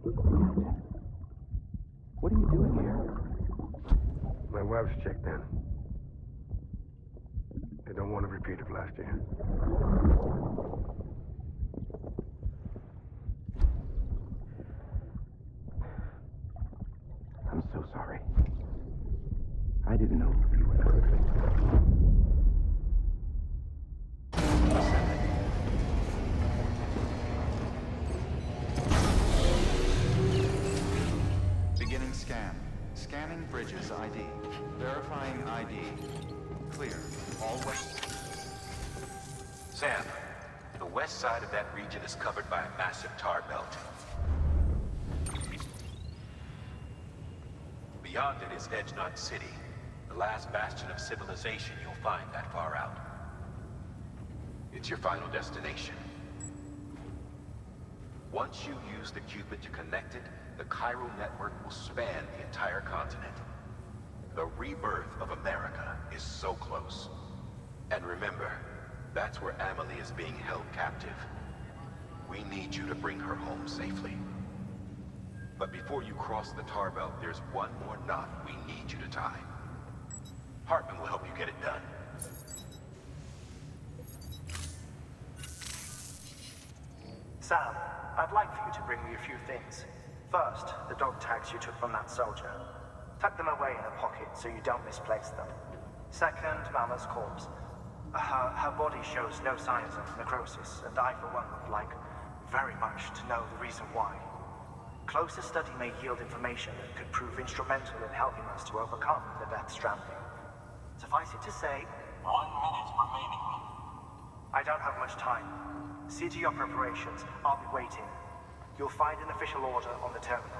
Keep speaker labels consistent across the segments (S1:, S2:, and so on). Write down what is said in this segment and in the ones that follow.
S1: What are you doing here?
S2: My wife's checked in. They don't want a repeat of last year.
S1: I'm so sorry. I didn't know you were perfect.
S3: Beginning scan. Scanning bridges ID. Verifying ID. Clear. All west.
S4: Sam, the west side of that region is covered by a massive tar belt. Beyond it is Edgenot City, the last bastion of civilization you'll find that far out. It's your final destination. Once you use the Cupid to connect it, the chiral network will span the entire continent. The rebirth of America is so close. And remember, that's where Amelie is being held captive. We need you to bring her home safely. But before you cross the tar belt, there's one more knot we need you to tie. Hartman will help you get it done.
S5: Sam, I'd like for you to bring me a few things. First, the dog tags you took from that soldier. Tuck them away in a pocket so you don't misplace them. Second, Mama's corpse. Her body shows no signs of necrosis, and I, for one, would like very much to know the reason why. Closer study may yield information that could prove instrumental in helping us to overcome the Death Stranding. Suffice it to say,
S6: 1 minute remaining.
S5: I don't have much time. See to your preparations. I'll be waiting. You'll find an official order on the terminal.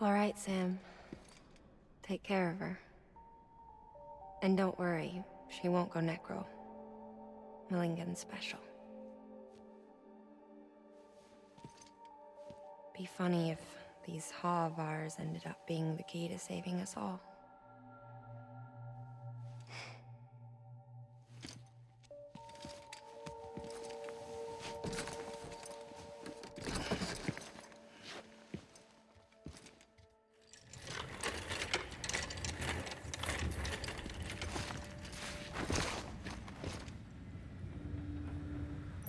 S7: All right, Sam. Take care of her. And don't worry, she won't go necro. Millingan's special. Be funny if these Ha of ours ended up being the key to saving us all.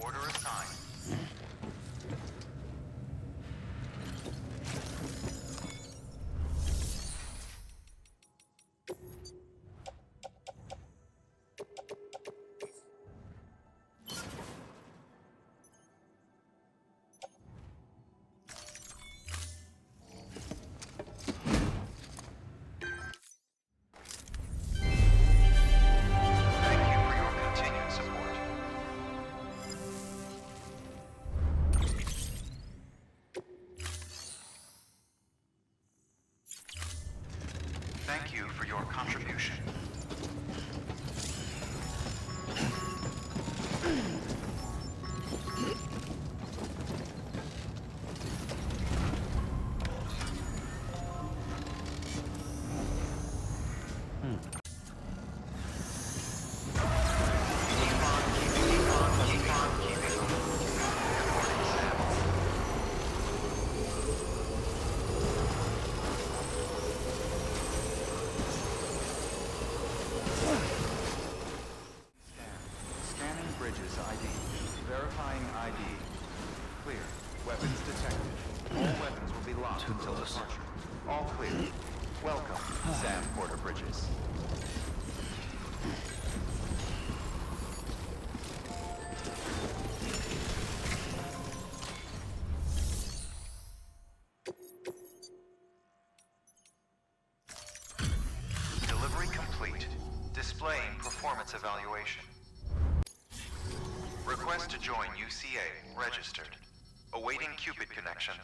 S3: Order assigned. Weapons detected. All weapons will be locked until departure. All clear. Welcome, Sam Porter Bridges. Delivery complete. Displaying performance evaluation. Request to join UCA. Registered. Awaiting Cupid connection.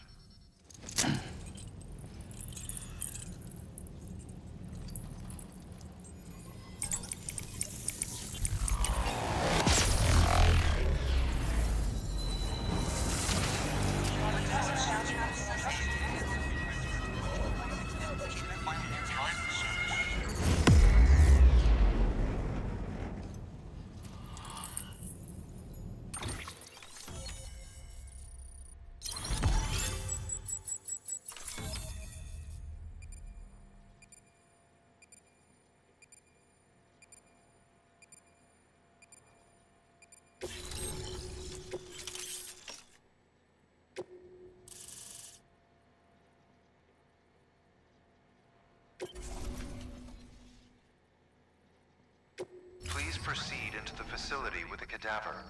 S3: Please proceed into the facility with the cadaver.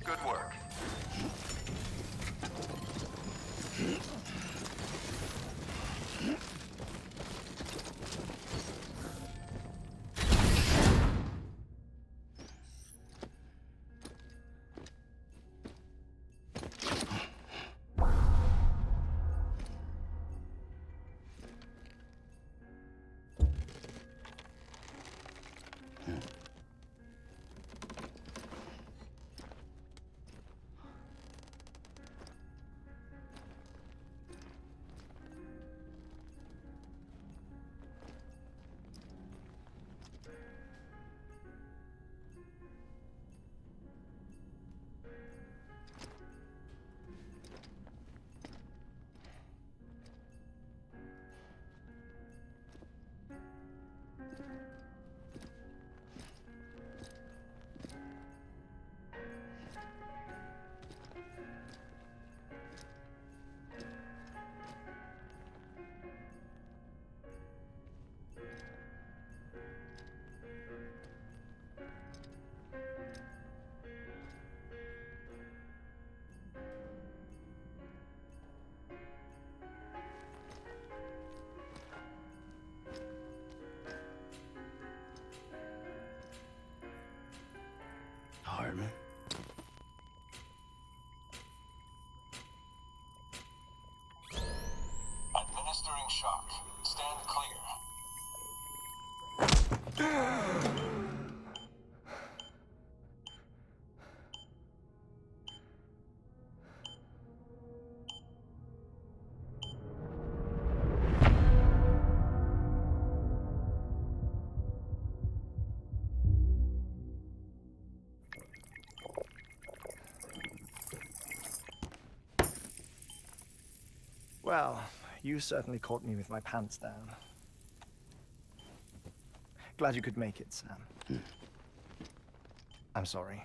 S3: Good work.
S1: Hartman?
S6: Administering shock. Stand clear.
S5: Well, you certainly caught me with my pants down. Glad you could make it, Sam. I'm sorry.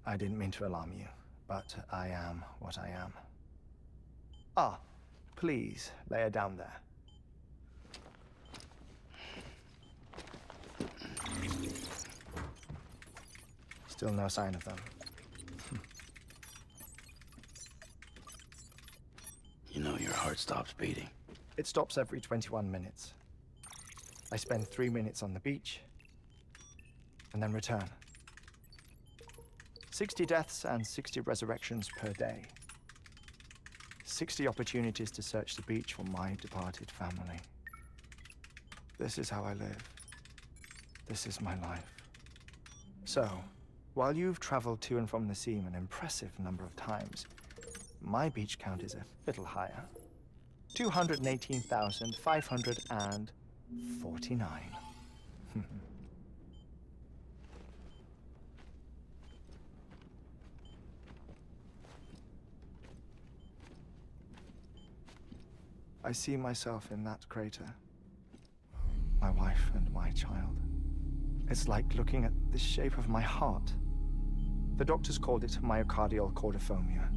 S5: I didn't mean to alarm you, but I am what I am. Ah, please, lay her down there. Still no sign of them.
S1: You know your heart stops beating.
S5: It stops every 21 minutes. I spend 3 minutes on the beach, and then return. 60 deaths and 60 resurrections per day. 60 opportunities to search the beach for my departed family. This is how I live. This is my life. So, while you've traveled to and from the seam an impressive number of times, my beach count is a little higher. 218,549. I see myself in that crater. My wife and my child. It's like looking at the shape of my heart. The doctors called it myocardial cordiformia.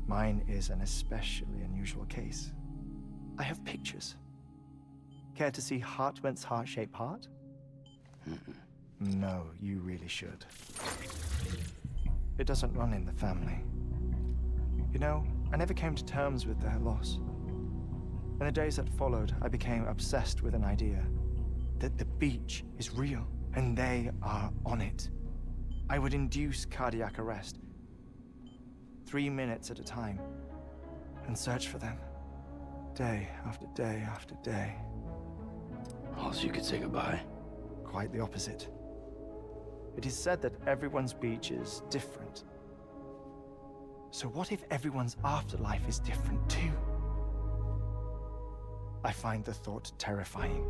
S8: Mine is an especially unusual case. I have pictures. Care to see Hartman's heart-shaped heart? No, you really should. It doesn't run in the family. You know, I never came to terms with their loss. In the days that followed, I became obsessed with an idea that the beach is real, and they are on it. I would induce cardiac arrest, 3 minutes at a time, and search for them, day after day after day.
S1: All so you could say goodbye.
S8: Quite the opposite. It is said that everyone's beach is different. So what if everyone's afterlife is different too? I find the thought terrifying,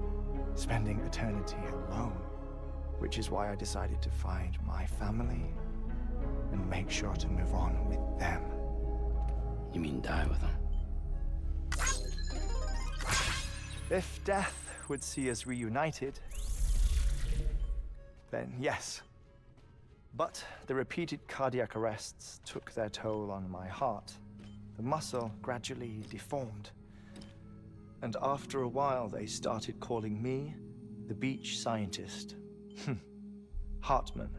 S8: spending eternity alone, which is why I decided to find my family and make sure to move on with them.
S1: You mean die with them?
S8: If death would see us reunited, then yes. But the repeated cardiac arrests took their toll on my heart. The muscle gradually deformed. And after a while, they started calling me the beach scientist. Hartman.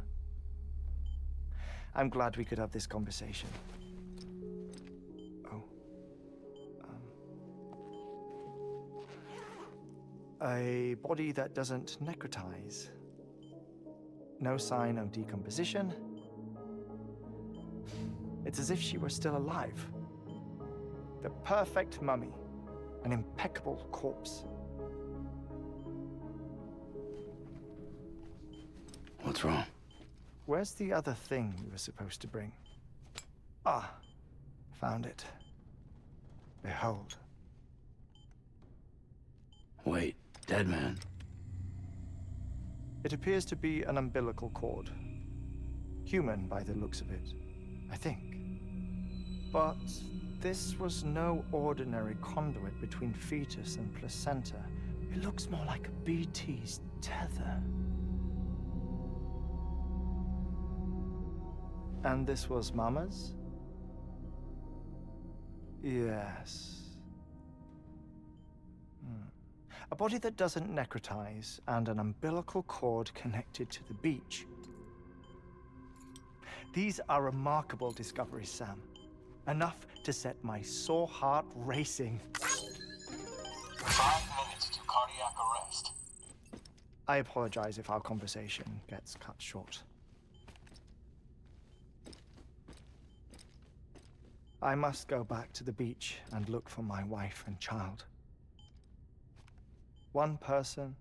S8: I'm glad we could have this conversation. Oh. A body that doesn't necrotize. No sign of decomposition. It's as if she were still alive. The perfect mummy. An impeccable corpse.
S1: What's wrong?
S8: Where's the other thing you were supposed to bring? Ah, found it. Behold.
S1: Wait, dead man.
S8: It appears to be an umbilical cord. Human by the looks of it, I think. But this was no ordinary conduit between fetus and placenta. It looks more like a BT's tether. And this was Mama's? Yes. A body that doesn't necrotize and an umbilical cord connected to the beach. These are remarkable discoveries, Sam. Enough to set my sore heart racing.
S6: 5 minutes to cardiac arrest.
S8: I apologize if our conversation gets cut short. I must go back to the beach and look for my wife and child. One person,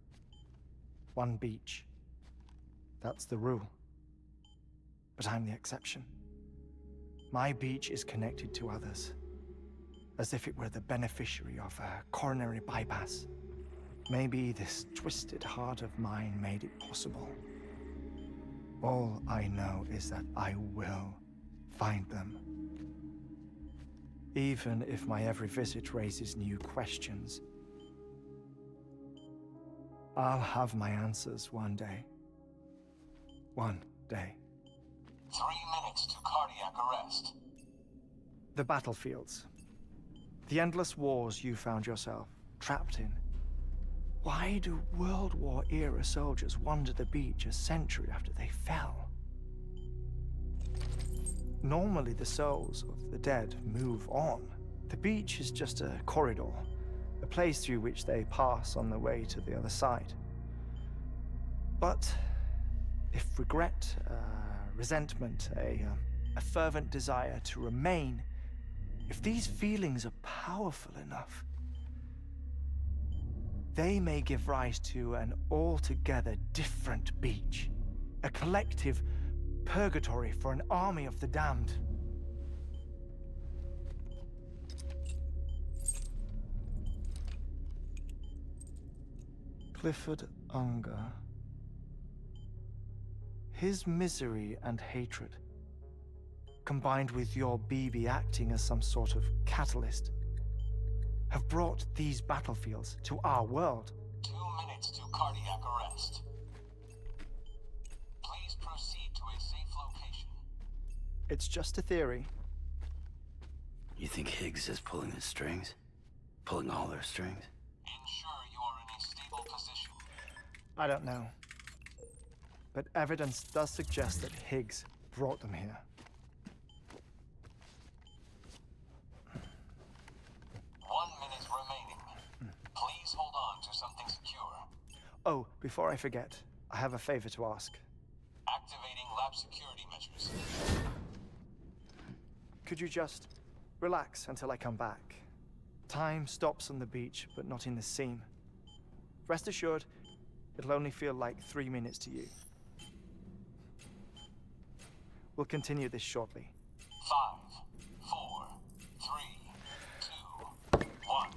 S8: one beach. That's the rule. But I'm the exception. My beach is connected to others, as if it were the beneficiary of a coronary bypass. Maybe this twisted heart of mine made it possible. All I know is that I will find them. Even if my every visit raises new questions, I'll have my answers one day. One day.
S6: 3 minutes to cardiac arrest.
S8: The battlefields. The endless wars you found yourself trapped in. Why do World War-era soldiers wander the beach a century after they fell? Normally, the souls of the dead move on. The beach is just a corridor, a place through which they pass on the way to the other side. But if regret, resentment, a fervent desire to remain, if these feelings are powerful enough, they may give rise to an altogether different beach, a collective purgatory for an army of the damned. Clifford Unger. His misery and hatred, combined with your BB acting as some sort of catalyst, have brought these battlefields to our world.
S6: 2 minutes to cardiac arrest. Please proceed to a safe location.
S8: It's just a theory.
S9: You think Higgs is pulling the strings? Pulling all their strings?
S6: Ensure you are in a stable position.
S8: I don't know. But evidence does suggest that Higgs brought them here.
S6: 1 minute remaining. Please hold on to something secure.
S8: Oh, before I forget, I have a favor to ask.
S6: Activating lab security measures.
S8: Could you just relax until I come back? Time stops on the beach, but not in the scene. Rest assured, it'll only feel like 3 minutes to you. We'll continue this shortly.
S6: 5, 4, 3, 2, 1.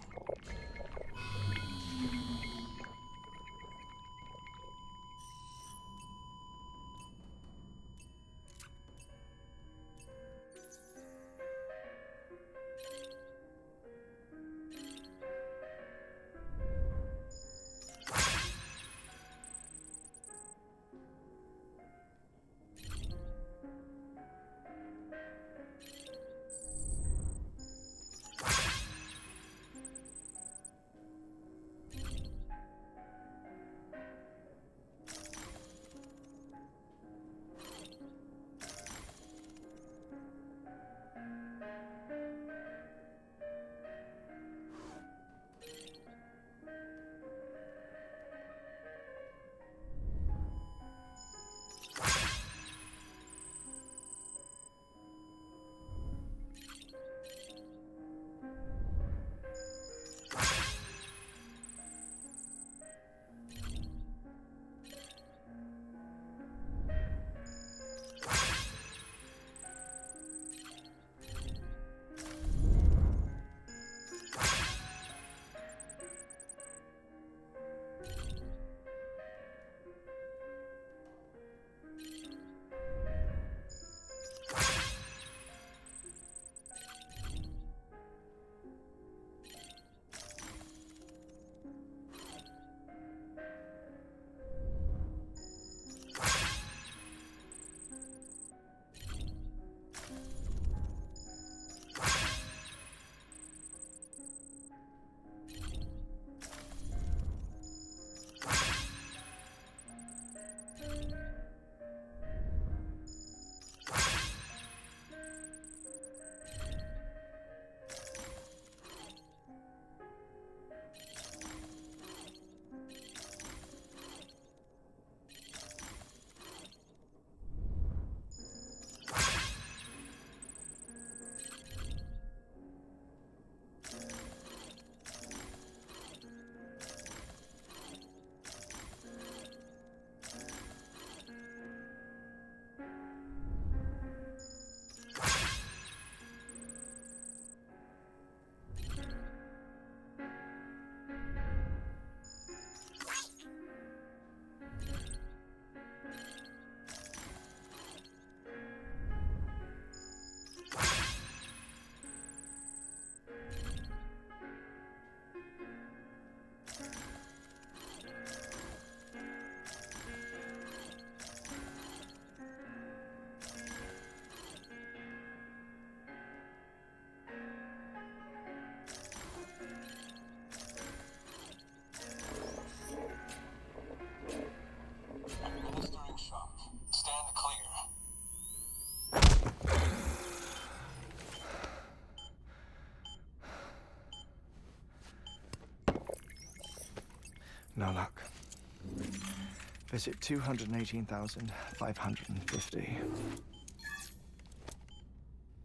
S6: Administering shock. Stand clear.
S8: No luck. Visit 218,550.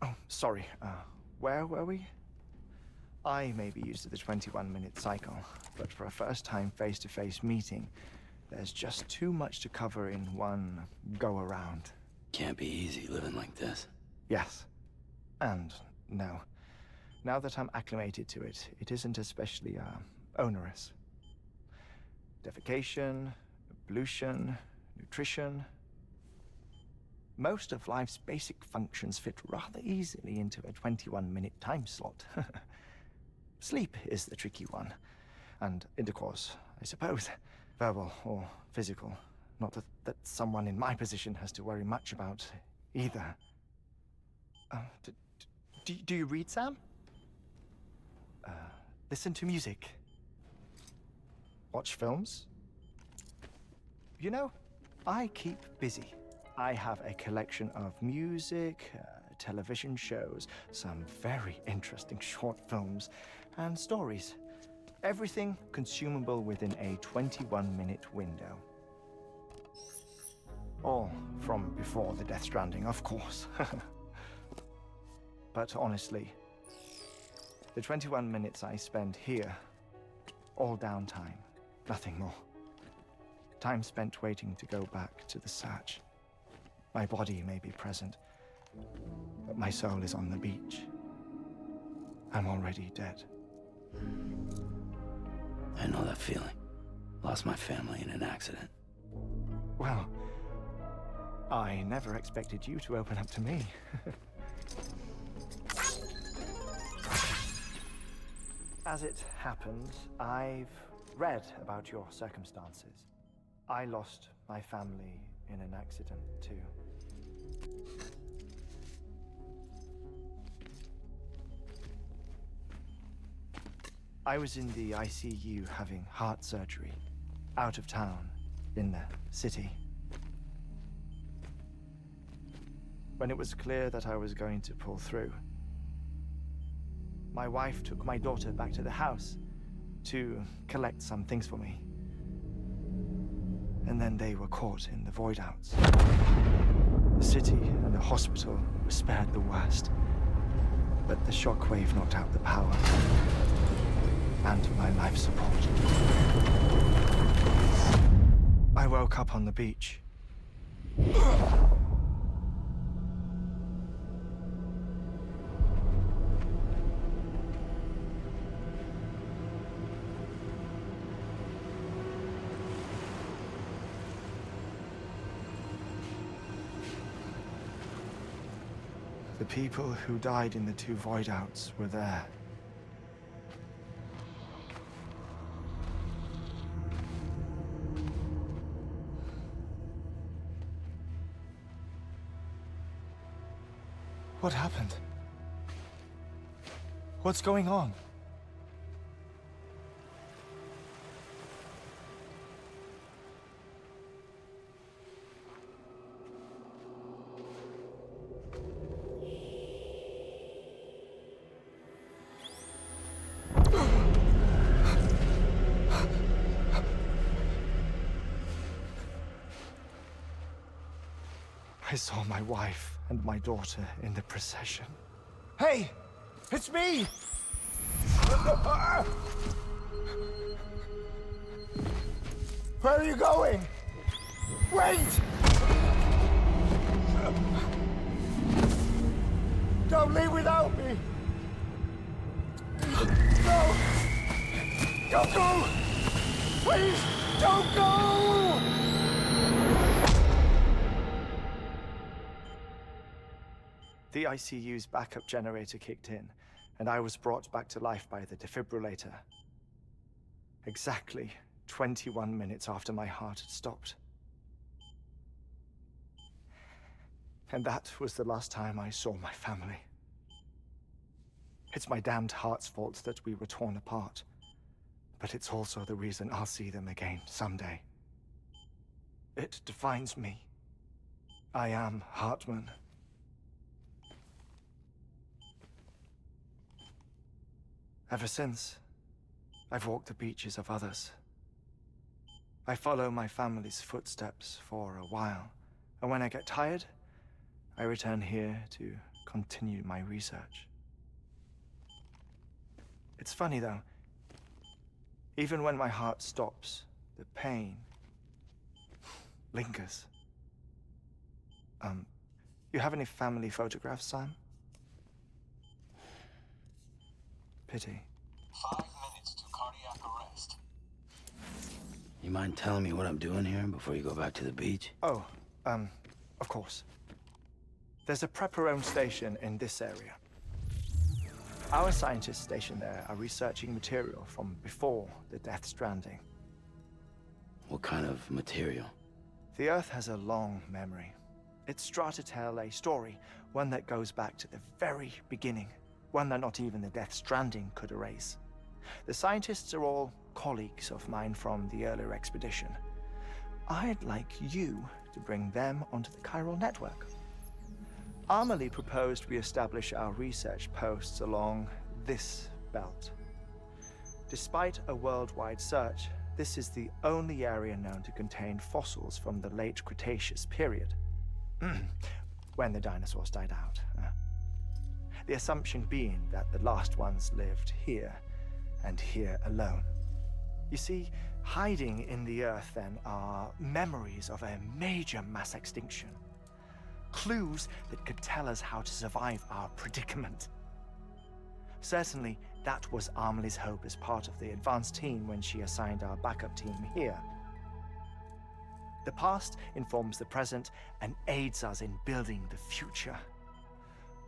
S8: Oh, sorry. Where were we? I may be used to the 21-minute cycle, but for a first-time face-to-face meeting, there's just too much to cover in one go-around.
S9: Can't be easy living like this.
S8: Yes. And no. Now that I'm acclimated to it, it isn't especially, onerous. Defecation, ablution, nutrition. Most of life's basic functions fit rather easily into a 21-minute time slot. Sleep is the tricky one. And intercourse, I suppose. Verbal or physical. Not that someone in my position has to worry much about either. Do you read, Sam? Listen to music? Watch films? You know, I keep busy. I have a collection of music, television shows, some very interesting short films, and stories. Everything consumable within a 21-minute window. All from before the Death Stranding, of course. But honestly, the 21 minutes I spend here, all downtime, nothing more. Time spent waiting to go back to the search. My body may be present, but my soul is on the beach. I'm already dead.
S9: I know that feeling. Lost my family in an accident.
S8: Well, I never expected you to open up to me. As it happens, I've read about your circumstances. I lost my family in an accident, too. I was in the ICU having heart surgery, out of town, in the city. When it was clear that I was going to pull through, my wife took my daughter back to the house to collect some things for me. And then they were caught in the void-outs. The city and the hospital were spared the worst, but the shockwave knocked out the power and my life support. I woke up on the beach. The people who died in the two void-outs were there. What happened? What's going on? I saw my wife and my daughter in the procession. Hey! It's me! Where are you going? Wait! Don't leave without me! No! Don't go! Please, don't go! The ICU's backup generator kicked in, and I was brought back to life by the defibrillator. Exactly 21 minutes after my heart had stopped. And that was the last time I saw my family. It's my damned heart's fault that we were torn apart, but it's also the reason I'll see them again someday. It defines me. I am Hartman. Ever since, I've walked the beaches of others. I follow my family's footsteps for a while, and when I get tired, I return here to continue my research. It's funny though, even when my heart stops, the pain lingers. You have any family photographs, Sam? Pity.
S6: 5 minutes to cardiac arrest.
S9: You mind telling me what I'm doing here before you go back to the beach?
S8: Oh, of course. There's a Prepper-owned station in this area. Our scientists stationed there are researching material from before the Death Stranding.
S9: What kind of material?
S8: The Earth has a long memory. It's trying to tell a story, one that goes back to the very beginning, one that not even the Death Stranding could erase. The scientists are all colleagues of mine from the earlier expedition. I'd like you to bring them onto the chiral network. Amelie proposed we establish our research posts along this belt. Despite a worldwide search, this is the only area known to contain fossils from the late Cretaceous period, when the dinosaurs died out. The assumption being that the last ones lived here, and here alone. You see, hiding in the earth then are memories of a major mass extinction. Clues that could tell us how to survive our predicament. Certainly, that was Amelie's hope as part of the advanced team when she assigned our backup team here. The past informs the present and aids us in building the future.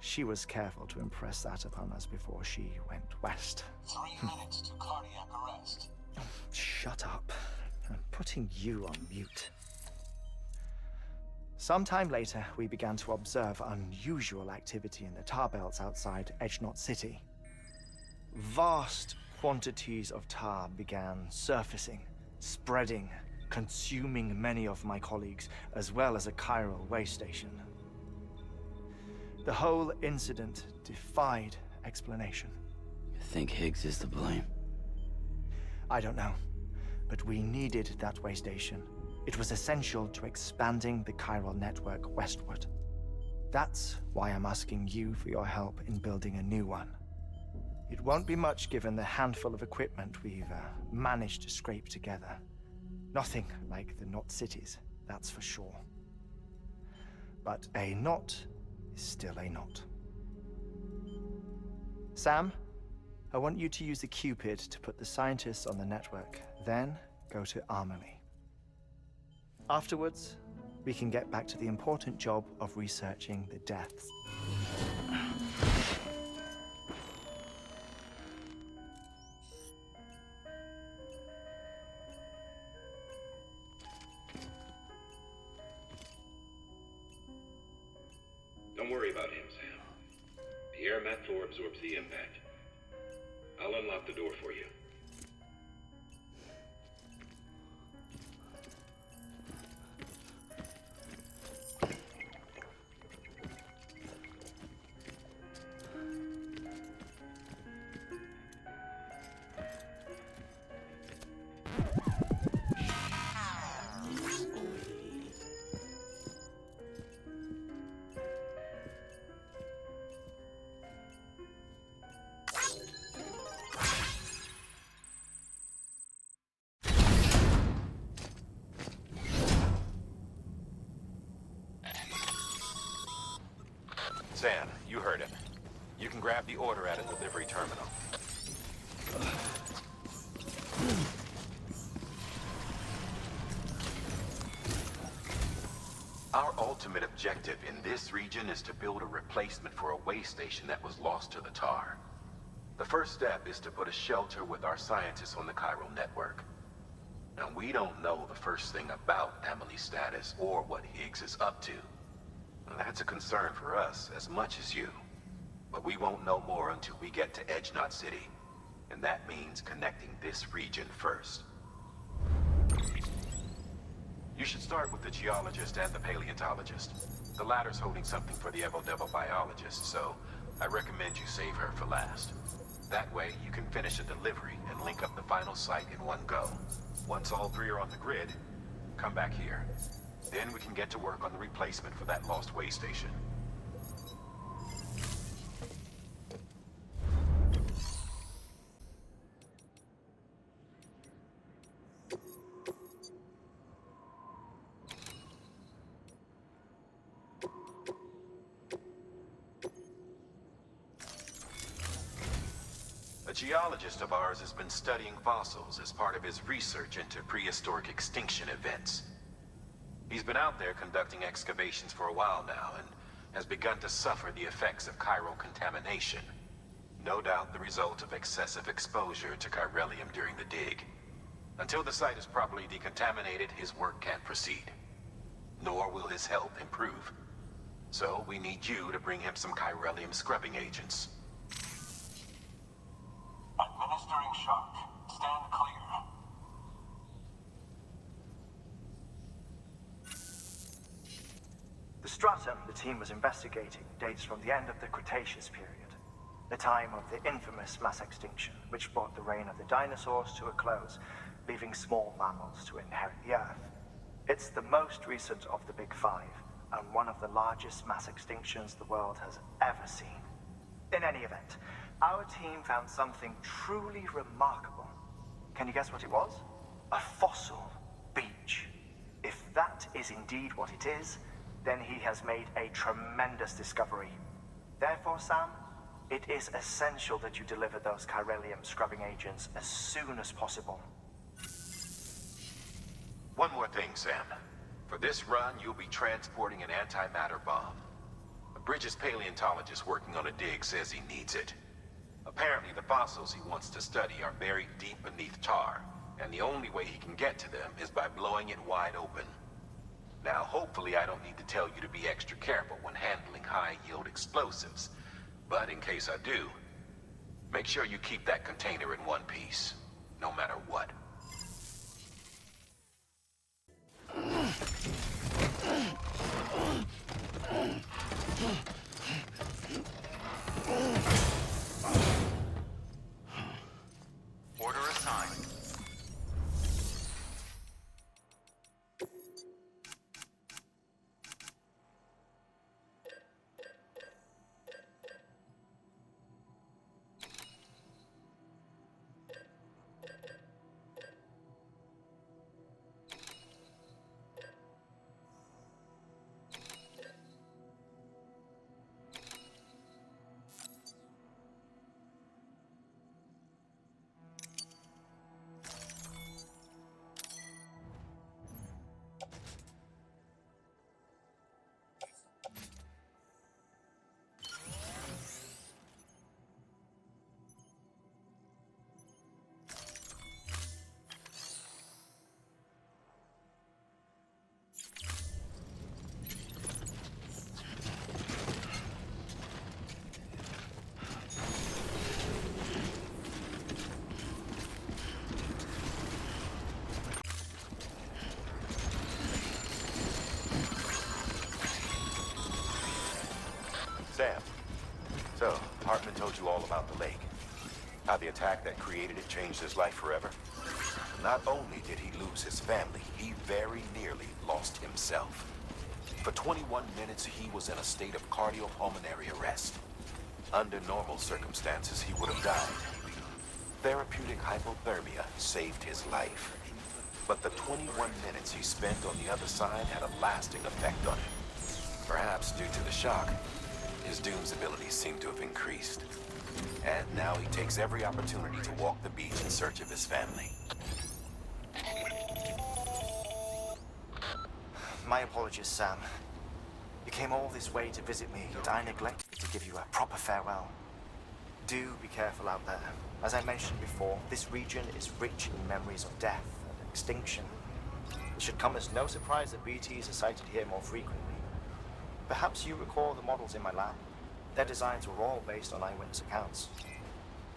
S8: She was careful to impress that upon us before she went west.
S6: 3 minutes to cardiac arrest.
S8: Oh, shut up. I'm putting you on mute. Sometime later, we began to observe unusual activity in the tar belts outside Edgenot City. Vast quantities of tar began surfacing, spreading, consuming many of my colleagues, as well as a chiral way station. The whole incident defied explanation.
S9: You think Higgs is to blame?
S8: I don't know, but we needed that way station. It was essential to expanding the chiral network westward. That's why I'm asking you for your help in building a new one. It won't be much given the handful of equipment we've managed to scrape together. Nothing like the knot cities, that's for sure. But a knot is still a knot. Sam, I want you to use the Cupid to put the scientists on the network, then go to Amelie. Afterwards, we can get back to the important job of researching the deaths.
S10: Don't worry about him, Sam. The air mat floor absorbs the impact. I'll unlock the door for you.
S4: Sam, you heard him. You can grab the order at a delivery terminal. Our ultimate objective in this region is to build a replacement for a way station that was lost to the tar. The first step is to put a shelter with our scientists on the chiral network. Now, we don't know the first thing about Amelie's status or what Higgs is up to. Now, that's a concern for us as much as you. But we won't know more until we get to Edgenot City. And that means connecting this region first. You should start with the geologist and the paleontologist. The latter's holding something for the Evo-Devo biologist, so I recommend you save her for last. That way, you can finish a delivery and link up the final site in one go. Once all three are on the grid, come back here. Then we can get to work on the replacement for that lost way station. A geologist of ours has been studying fossils as part of his research into prehistoric extinction events. He's been out there conducting excavations for a while now and has begun to suffer the effects of chiral contamination. No doubt the result of excessive exposure to chiralium during the dig. Until the site is properly decontaminated, his work can't proceed. Nor will his health improve. So we need you to bring him some chiralium scrubbing agents.
S6: Administering shock. Stand clear.
S5: The stratum the team was investigating dates from the end of the Cretaceous period, the time of the infamous mass extinction, which brought the reign of the dinosaurs to a close, leaving small mammals to inherit the Earth. It's the most recent of the Big Five, and one of the largest mass extinctions the world has ever seen. In any event, our team found something truly remarkable. Can you guess what it was? A fossil beach. If that is indeed what it is, then he has made a tremendous discovery. Therefore, Sam, it is essential that you deliver those chiralium scrubbing agents as soon as possible.
S4: One more thing, Sam. For this run, you'll be transporting an antimatter bomb. A Bridges paleontologist working on a dig says he needs it. Apparently, the fossils he wants to study are buried deep beneath tar, and the only way he can get to them is by blowing it wide open. Now, hopefully I don't need to tell you to be extra careful when handling high-yield explosives. But in case I do, make sure you keep that container in one piece, no matter what.
S3: Order assigned.
S4: Sam, so Hartman told you all about the lake. How the attack that created it changed his life forever. Not only did he lose his family, he very nearly lost himself. For 21 minutes, he was in a state of cardiopulmonary arrest. Under normal circumstances, he would have died. Therapeutic hypothermia saved his life. But the 21 minutes he spent on the other side had a lasting effect on him. Perhaps due to the shock, his Doom's abilities seem to have increased. And now he takes every opportunity to walk the beach in search of his family.
S5: My apologies, Sam. You came all this way to visit me, and I neglected to give you a proper farewell. Do be careful out there. As I mentioned before, this region is rich in memories of death and extinction. It should come as no surprise that BTs are sighted here more frequently. Perhaps you recall the models in my lab? Their designs were all based on eyewitness accounts.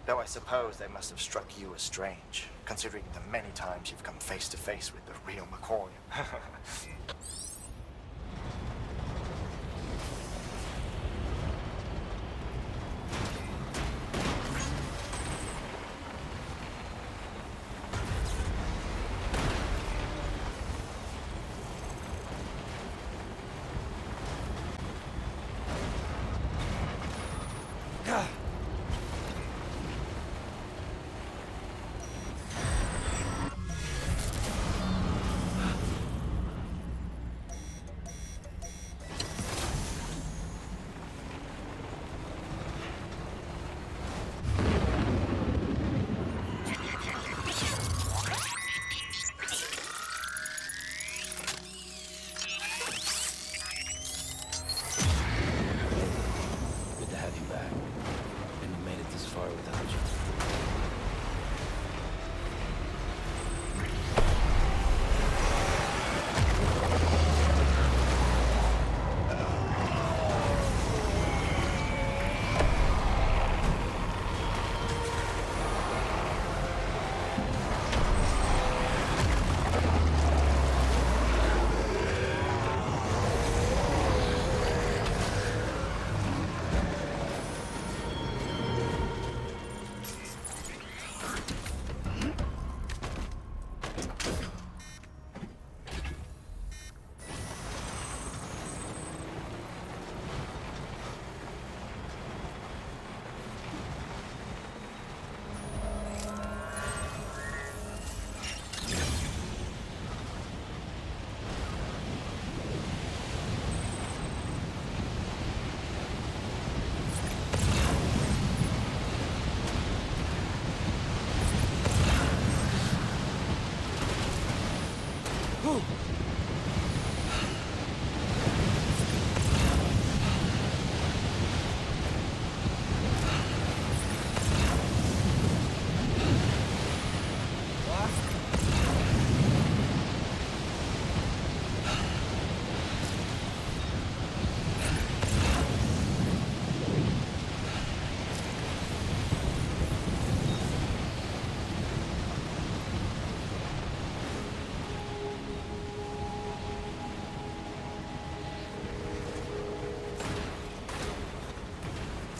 S5: Though I suppose they must have struck you as strange, considering the many times you've come face to face with the real McCoy.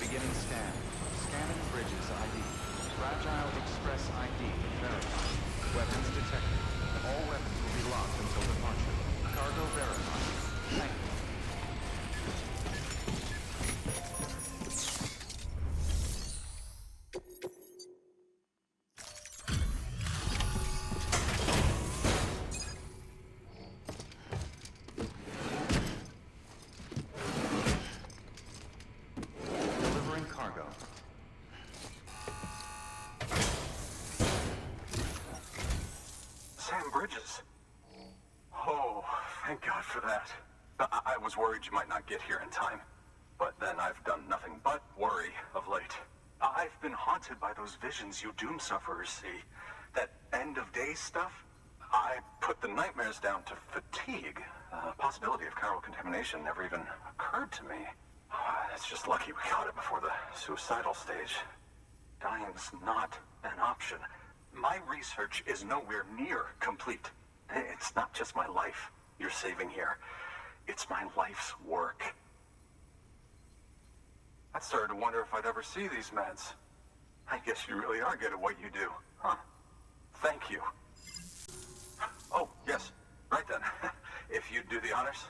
S3: Beginning scan. Scanning bridges ID. Fragile Express ID verified. Weapons detected. All weapons will be locked until departure. Cargo verified. Thank you. Delivering cargo.
S11: Sam Bridges. Oh, thank God for that. I was worried you might not get here in time. But then I've done nothing but worry of late. I've been haunted by those visions you doom sufferers see. That end of days stuff. I put the nightmares down to fatigue. The possibility of chiral contamination never even occurred to me. It's just lucky we caught it before the suicidal stage. Dying's not an option. My research is nowhere near complete. It's not just my life you're saving here. It's my life's work. I started to wonder if I'd ever see these meds. I guess you really are good at what you do, huh? Thank you. Oh, yes. Right then. If you'd do the honors.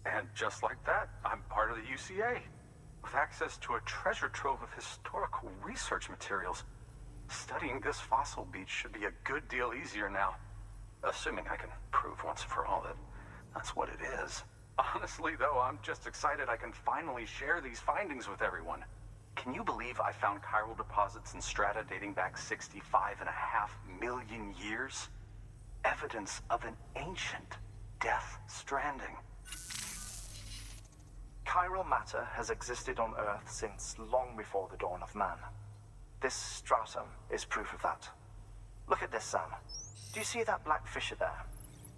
S11: And just like that, I'm part of the UCA, with access to a treasure trove of historical research materials. Studying this fossil beach should be a good deal easier now, assuming I can prove once for all that that's what it is. Honestly, though, I'm just excited I can finally share these findings with everyone. Can you believe I found chiral deposits in strata dating back 65.5 million years? Evidence of an ancient death stranding.
S5: Chiral matter has existed on Earth since long before the dawn of man. This stratum is proof of that. Look at this, Sam. Do you see that black fissure there?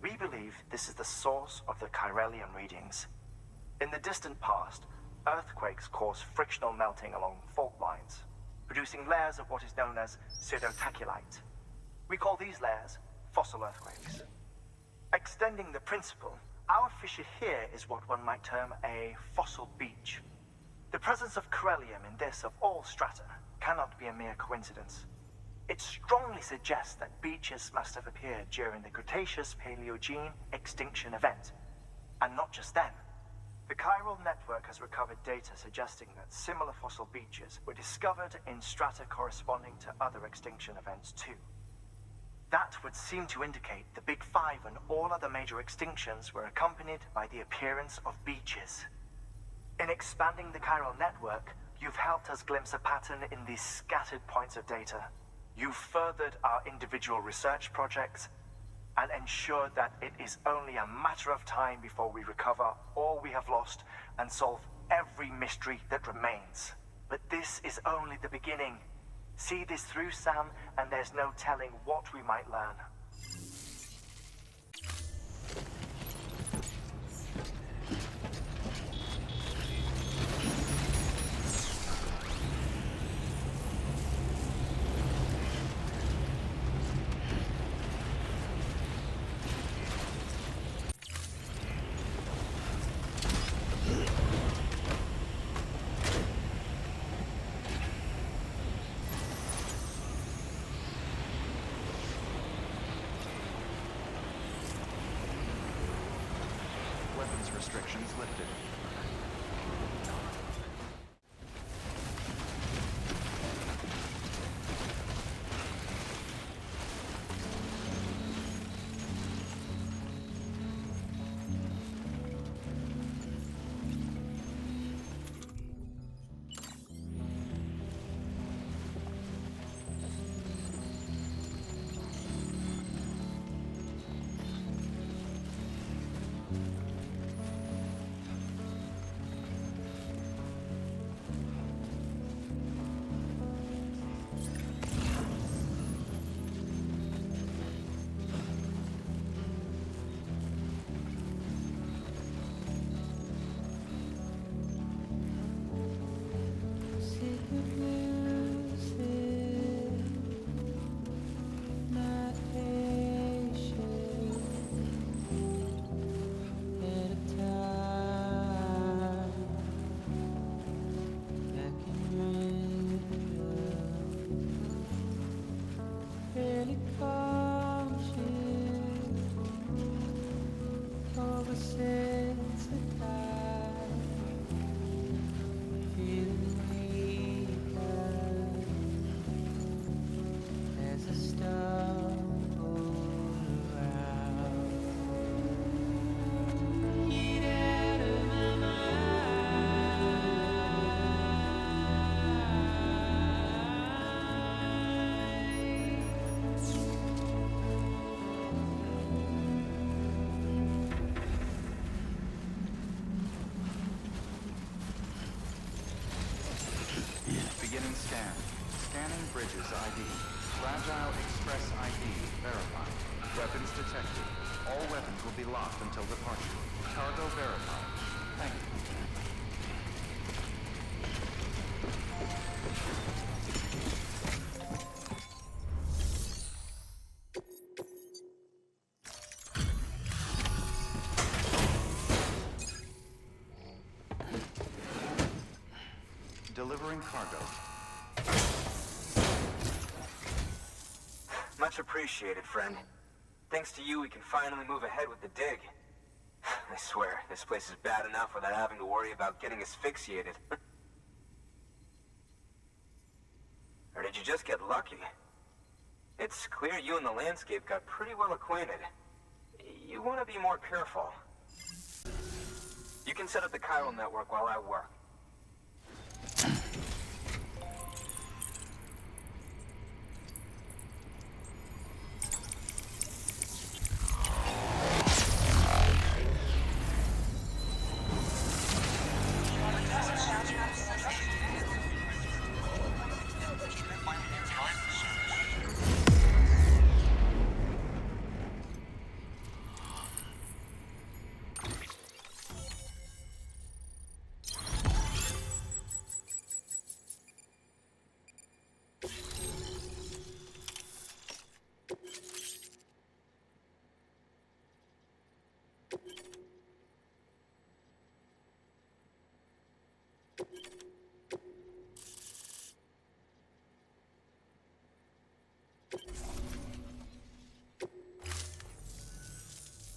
S5: We believe this is the source of the Chiralian readings. In the distant past, earthquakes caused frictional melting along fault lines, producing layers of what is known as pseudotaculite. We call these layers fossil earthquakes. Extending the principle, our fissure here is what one might term a fossil beach. The presence of Chiralium in this of all strata cannot be a mere coincidence. It strongly suggests that beaches must have appeared during the Cretaceous-Paleogene extinction event. And not just then. The chiral network has recovered data suggesting that similar fossil beaches were discovered in strata corresponding to other extinction events too. That would seem to indicate the Big Five and all other major extinctions were accompanied by the appearance of beaches. In expanding the chiral network, you've helped us glimpse a pattern in these scattered points of data. You've furthered our individual research projects and ensured that it is only a matter of time before we recover all we have lost and solve every mystery that remains. But this is only the beginning. See this through, Sam, and there's no telling what we might learn.
S3: restrictions lifted. Beginning scan. Scanning bridges ID. Fragile Express ID verified. Weapons detected. All weapons will be locked until departure. Cargo verified. Thank you. Delivering cargo.
S12: Much appreciated, friend. Thanks to you, we can finally move ahead with the dig. I swear, this place is bad enough without having to worry about getting asphyxiated. Or did you just get lucky? It's clear you and the landscape got pretty well acquainted. You want to be more careful. You can set up the chiral network while I work.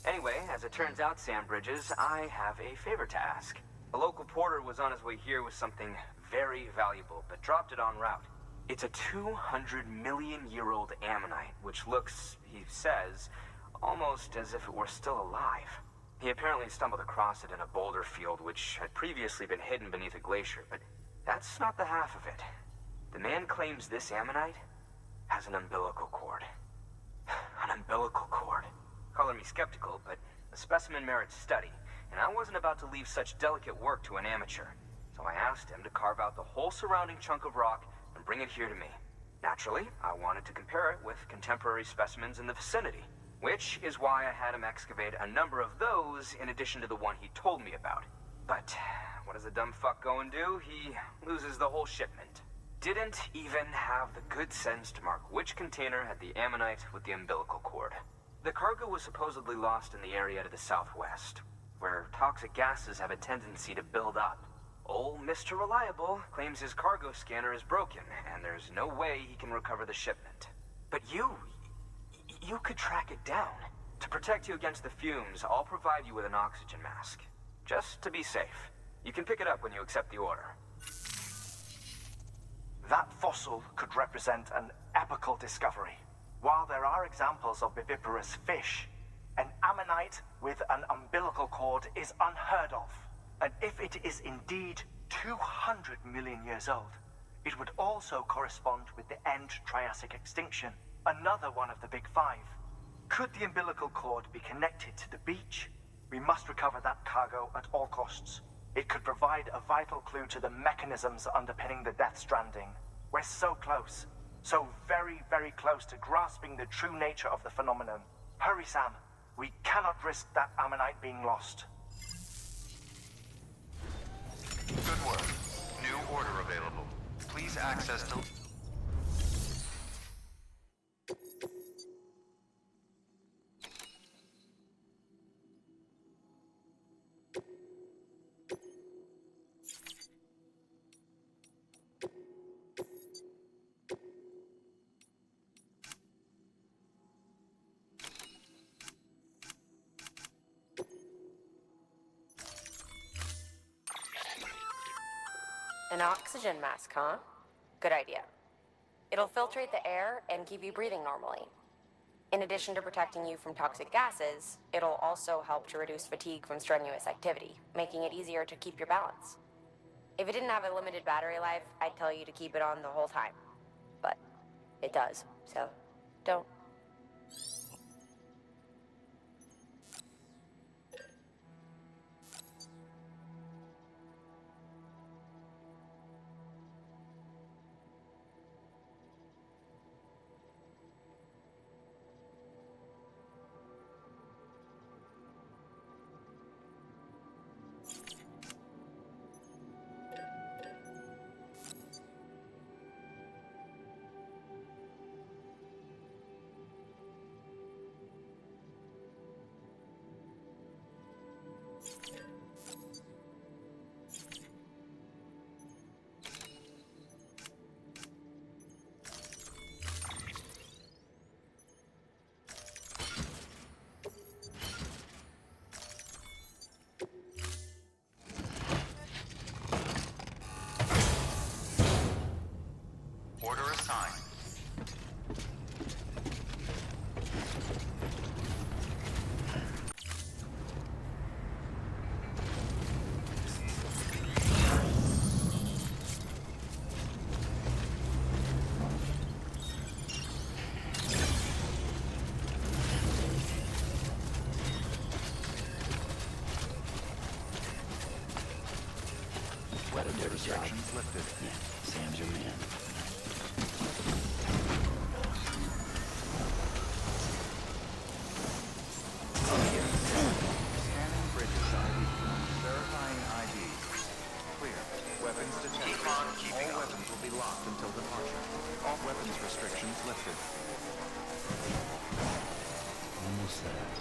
S12: Anyway, as it turns out, Sam Bridges, I have a favor to ask. A local porter was on his way here with something very valuable, but dropped it en route. It's a 200-million-year-old ammonite, which looks, he says, almost as if it were still alive. He apparently stumbled across it in a boulder field which had previously been hidden beneath a glacier, but that's not the half of it. The man claims this ammonite has an umbilical cord. An umbilical cord. Color me skeptical, but the specimen merits study, and I wasn't about to leave such delicate work to an amateur. So I asked him to carve out the whole surrounding chunk of rock and bring it here to me. Naturally, I wanted to compare it with contemporary specimens in the vicinity, which is why I had him excavate a number of those in addition to the one he told me about. But what does the dumb fuck go and do? He loses the whole shipment. Didn't even have the good sense to mark which container had the ammonite with the umbilical cord. The cargo was supposedly lost in the area to the southwest, where toxic gases have a tendency to build up. Old Mr. Reliable claims his cargo scanner is broken, and there's no way he can recover the shipment. But you could track it down. To protect you against the fumes, I'll provide you with an oxygen mask. just to be safe. You can pick it up when you accept the order.
S5: That fossil could represent an epical discovery. While there are examples of viviparous fish, an ammonite with an umbilical cord is unheard of. And if it is indeed 200 million years old, it would also correspond with the end Triassic extinction, another one of the Big Five. Could the umbilical cord be connected to the beach? We must recover that cargo at all costs. It could provide a vital clue to the mechanisms underpinning the Death Stranding. We're so close. So very, very close to grasping the true nature of the phenomenon. Hurry, Sam. We cannot risk that ammonite being lost.
S3: Good work. New order available. Please access to...
S13: An oxygen mask, huh? Good idea. It'll filtrate the air and keep you breathing normally. In addition to protecting you from toxic gases, it'll also help to reduce fatigue from strenuous activity, making it easier to keep your balance. If it didn't have a limited battery life, I'd tell you to keep it on the whole time. But it does, so don't.
S3: Order assigned.
S9: What a dirty job.
S3: Restrictions lifted.
S9: Yeah, Sam's your man.
S3: Scanning bridges ID. Verifying ID. Clear. Weapons detected. All weapons will be locked until departure. All weapons restrictions lifted.
S9: Almost there.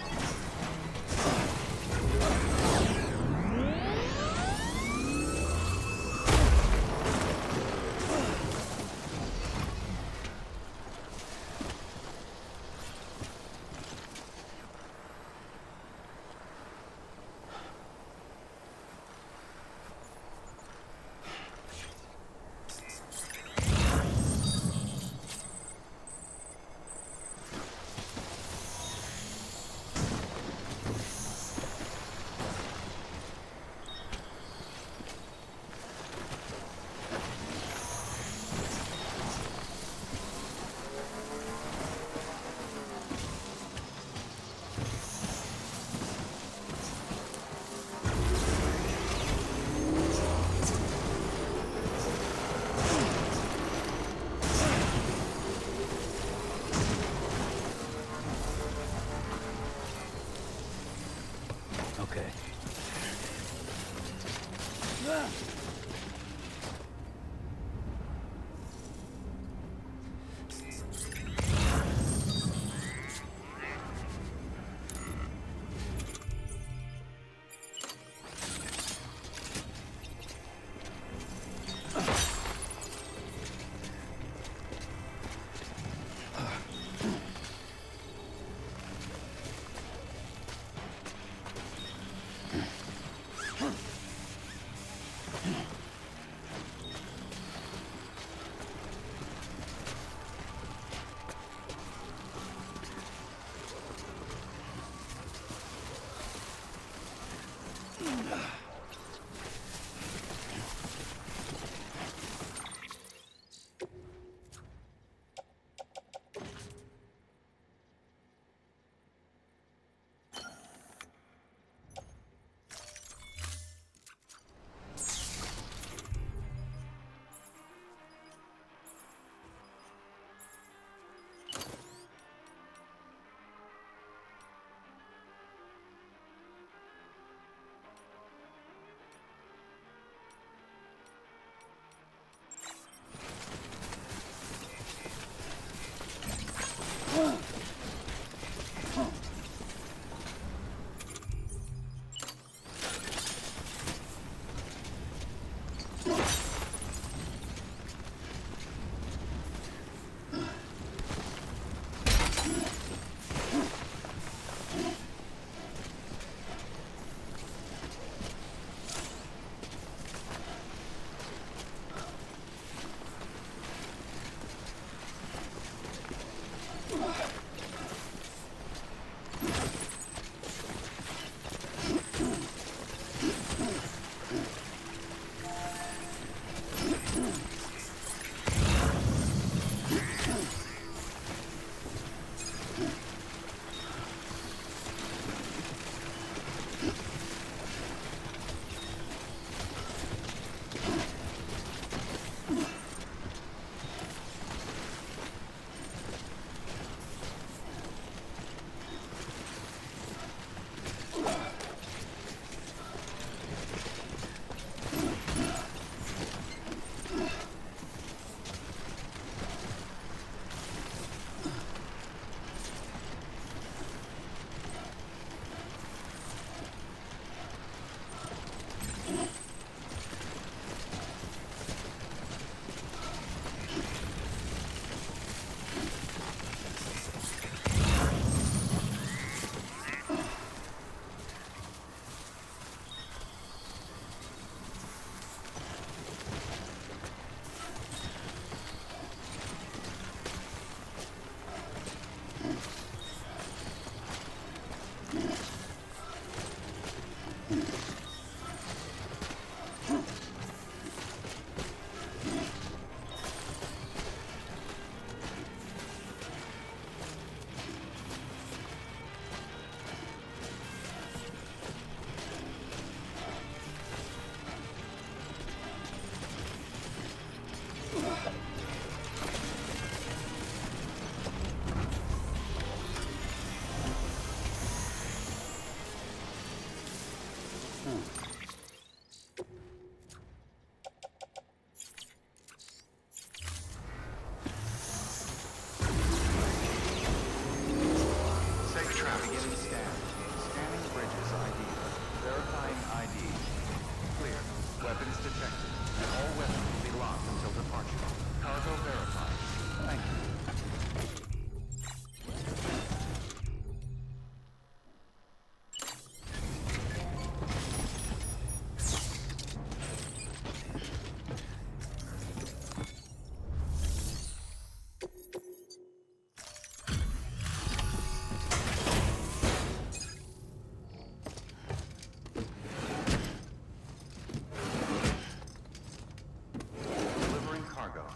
S3: cargo.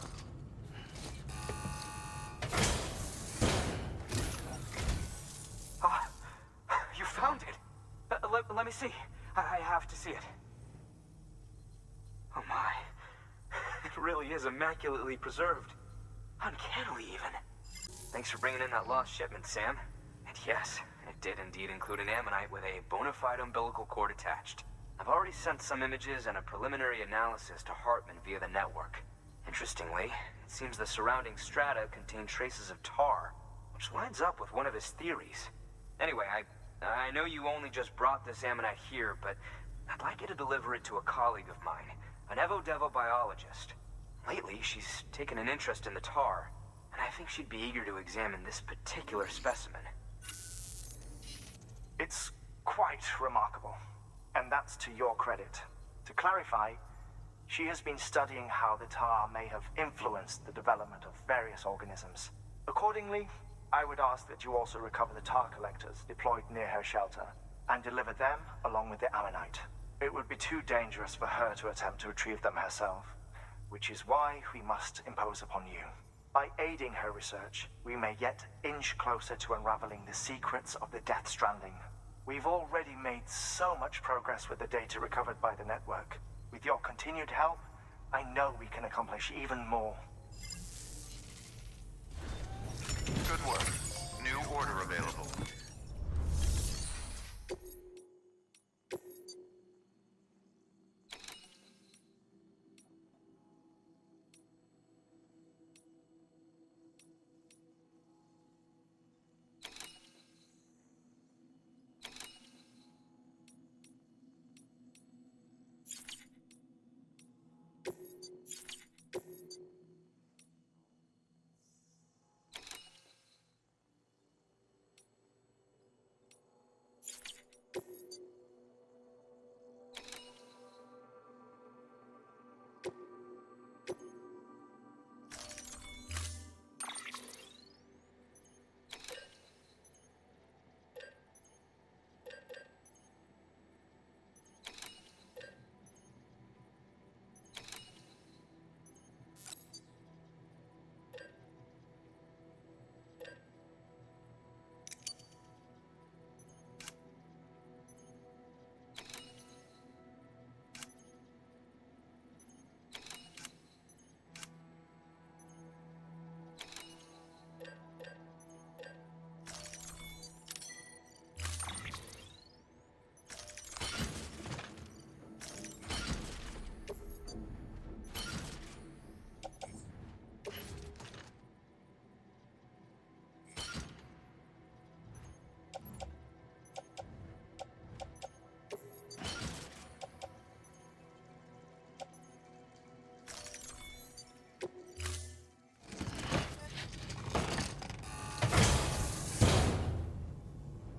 S12: You found it! Let me see. I have to see it. Oh my. It really is immaculately preserved. Uncannily, even. Thanks for bringing in that lost shipment, Sam. And yes, it did indeed include an ammonite with a bona fide umbilical cord attached. I've already sent some images and a preliminary analysis to Hartman via the network. Interestingly, it seems the surrounding strata contain traces of tar, which lines up with one of his theories. Anyway, I know you only just brought this ammonite here, but I'd like you to deliver it to a colleague of mine, an Evo-Devo biologist. Lately, she's taken an interest in the tar, and I think she'd be eager to examine this particular specimen.
S5: It's quite remarkable, and that's to your credit. To clarify, she has been studying how the tar may have influenced the development of various organisms. Accordingly, I would ask that you also recover the tar collectors deployed near her shelter, and deliver them along with the ammonite. It would be too dangerous for her to attempt to retrieve them herself, which is why we must impose upon you. By aiding her research, we may yet inch closer to unraveling the secrets of the Death Stranding. We've already made so much progress with the data recovered by the network. With your continued help, I know we can accomplish even more.
S3: Good work. New order available.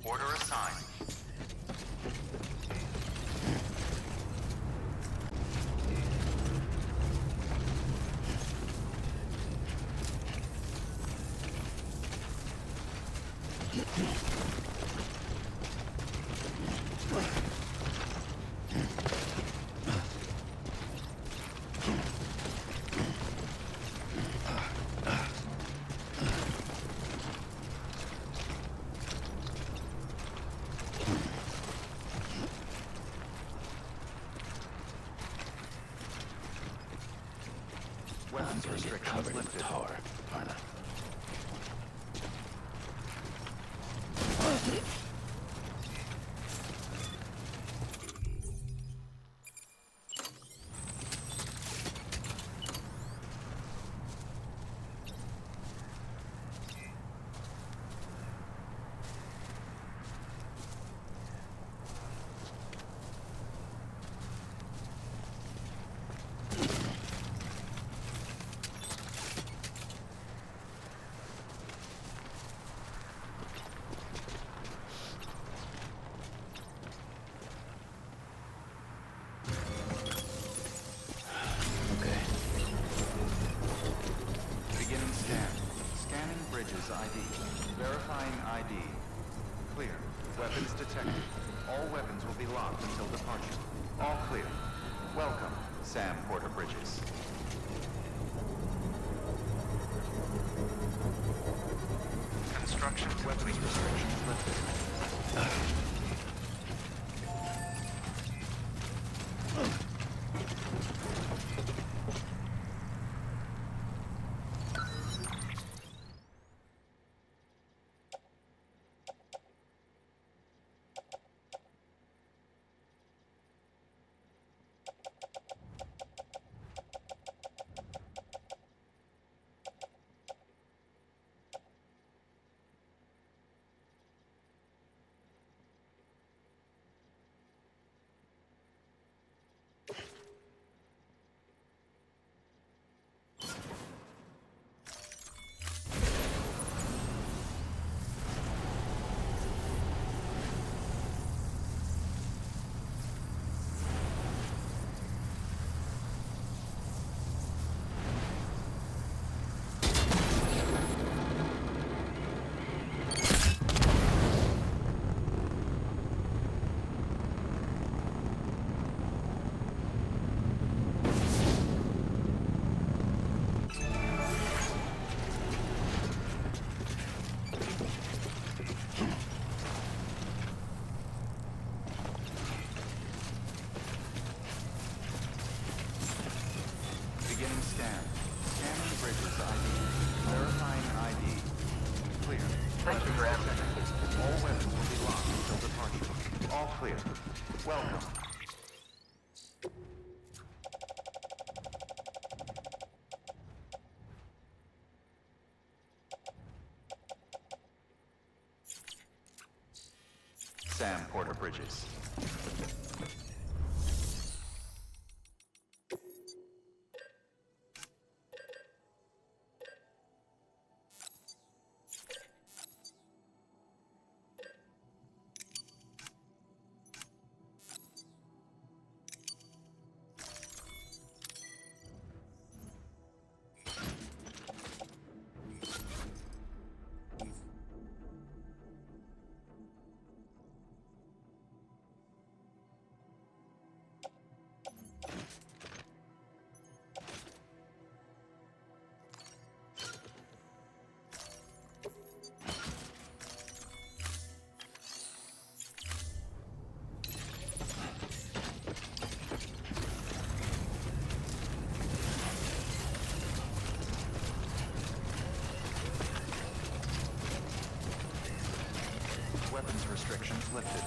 S3: Order assigned. Weapons restrictions
S9: Covered in
S3: lifted.
S9: tar, aren't I?
S3: Beginning scan. Scanning bridges ID. Verifying ID. Clear. Weapons detected. All weapons will be locked until departure. All clear. Welcome, Sam Porter Bridges. Weapons restrictions lifted. Beginning scan. Scanning bridges ID. Verifying ID. Clear.
S12: Thank you for answering.
S3: All weapons will be locked until departure. All clear. Welcome. Sam Porter Bridges. Weapons restrictions lifted.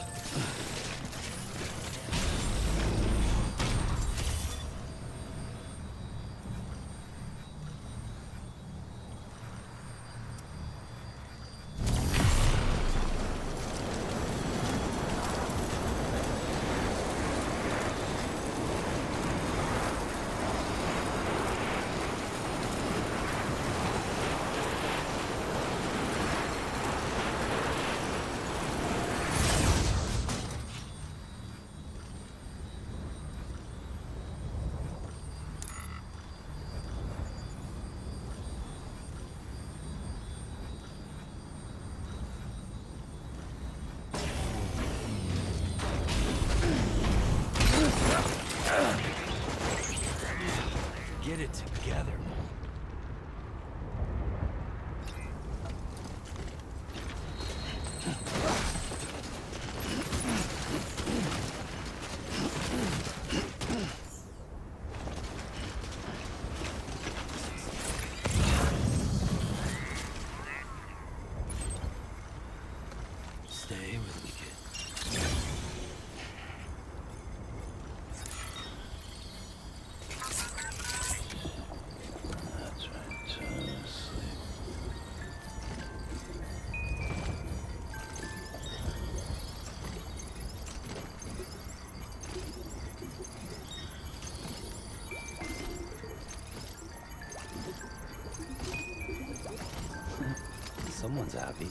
S9: Get it together. Stay with me, kid. That's right, just sleep. Someone's happy.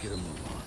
S9: get a move on.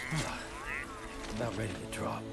S9: About ready to drop.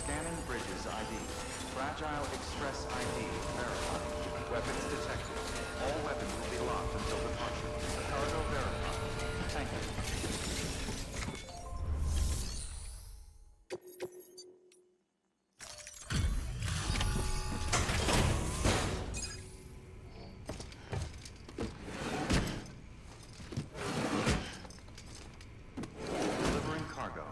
S3: Scanning bridges ID. Fragile Express ID verified. Weapons detected. All weapons will be locked until departure. Cargo verified. Thank you. Delivering cargo.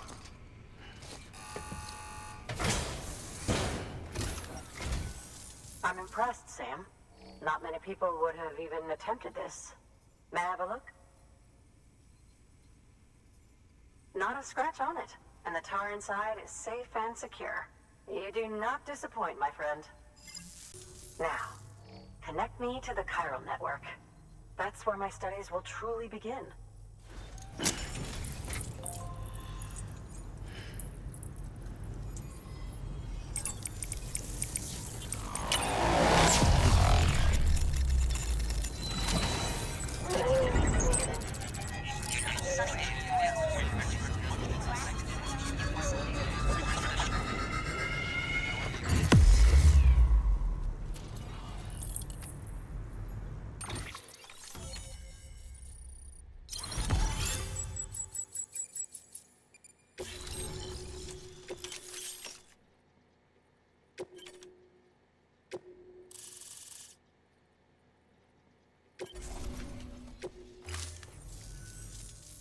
S14: I'm impressed, Sam. Not many people would have even attempted this. May I have a look? Not a scratch on it, and the tar inside is safe and secure. You do not disappoint, my friend. Now, connect me to the chiral network. That's where my studies will truly begin.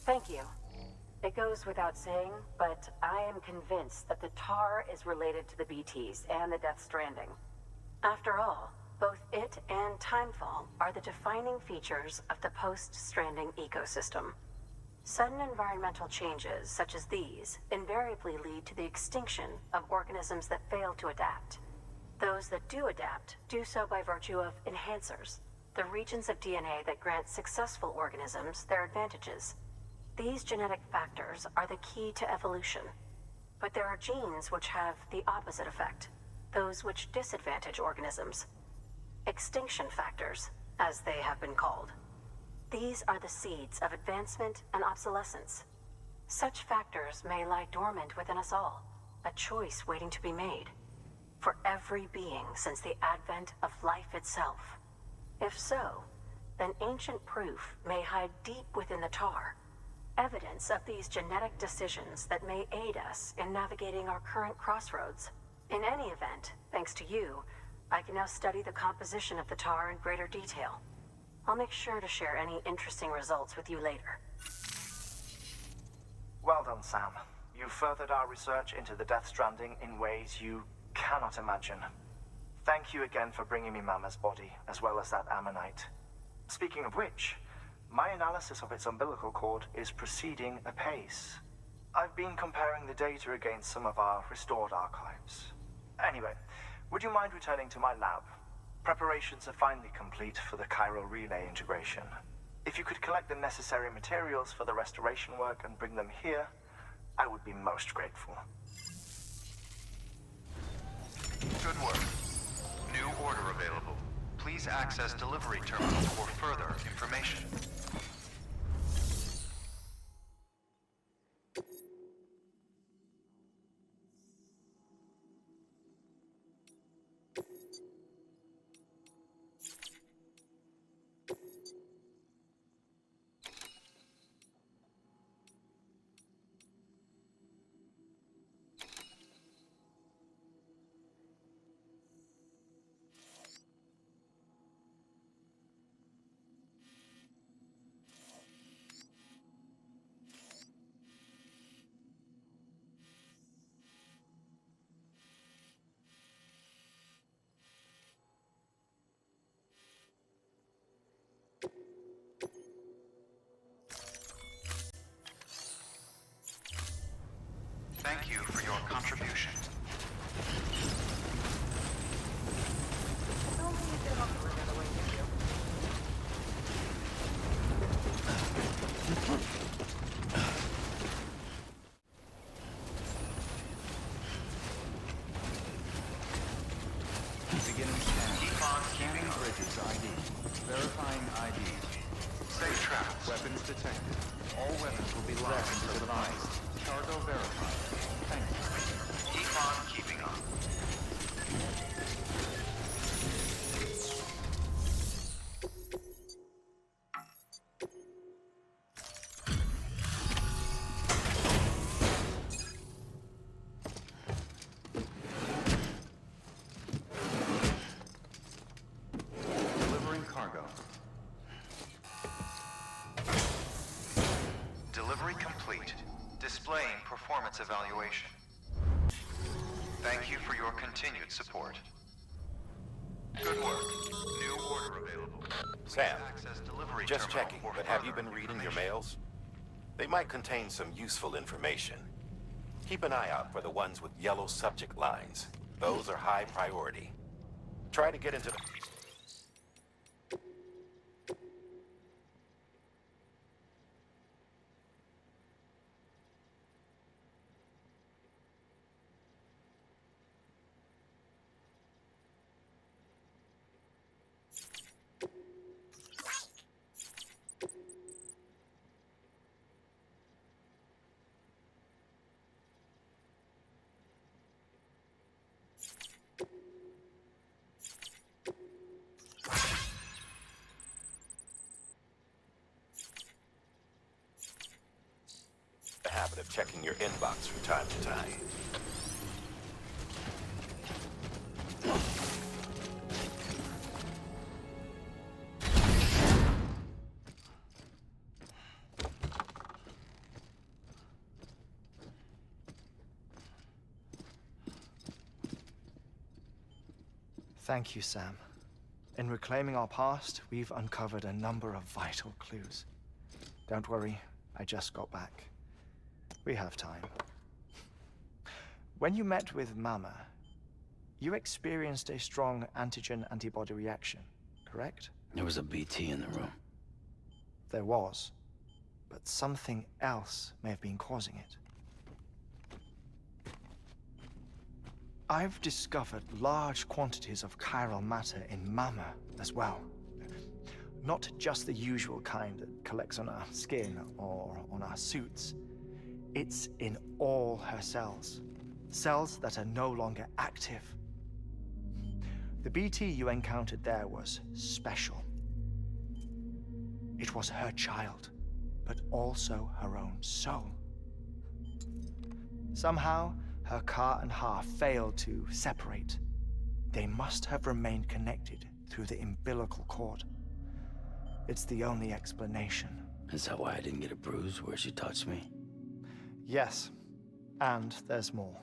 S14: Thank you. It goes without saying, but I am convinced that the tar is related to the BTs and the Death Stranding. After all, both it and Timefall are the defining features of the post-Stranding ecosystem. Sudden environmental changes such as these invariably lead to the extinction of organisms that fail to adapt. Those that do adapt do so by virtue of enhancers, the regions of DNA that grant successful organisms their advantages. These genetic factors are the key to evolution. But there are genes which have the opposite effect, those which disadvantage organisms. Extinction factors, as they have been called. These are the seeds of advancement and obsolescence. Such factors may lie dormant within us all, a choice waiting to be made. For every being since the advent of life itself. If so, then ancient proof may hide deep within the tar. Evidence of these genetic decisions that may aid us in navigating our current crossroads. In any event, thanks to you, I can now study the composition of the tar in greater detail. I'll make sure to share any interesting results with you later.
S5: Well done, Sam. You furthered our research into the Death Stranding in ways you cannot imagine. Thank you again for bringing me Mama's body, as well as that ammonite. Speaking of which, my analysis of its umbilical cord is proceeding apace. I've been comparing the data against some of our restored archives. Anyway, would you mind returning to my lab? Preparations are finally complete for the chiral relay integration. If you could collect the necessary materials for the restoration work and bring them here, I would be most grateful.
S3: Good work. New order available. Please access delivery terminal for further information. Thank you for your contribution. Beginning scan. Keep on scanning bridges ID. Verifying ID. Safe traps. Weapons detected. All weapons will be locked until devised. Cargo verified. Thank you. Keep on keeping on. displaying performance evaluation. Thank you for your continued support. Good work. New order available.
S15: Sam,
S3: Access delivery
S15: just
S3: terminal
S15: checking,
S3: for
S15: but have you
S3: further
S15: been reading your
S3: information.
S15: mails? They might contain some useful information. Keep an eye out for the ones with yellow subject lines. Those are high priority. Try to get into the... the habit of checking your inbox from time to time.
S8: Thank you, Sam. In reclaiming our past, we've uncovered a number of vital clues. Don't worry, I just got back. We have time. When you met with Mama, you experienced a strong antigen-antibody reaction, correct?
S9: There was a BT in the room.
S8: There was, but something else may have been causing it. I've discovered large quantities of chiral matter in Mama as well. Not just the usual kind that collects on our skin or on our suits. It's in all her cells. Cells that are no longer active. The BT you encountered there was special. It was her child, but also her own soul. Somehow, her car and half failed to separate. They must have remained connected through the umbilical cord. It's the only explanation.
S9: Is that why I didn't get a bruise where she touched me?
S8: Yes, and there's more.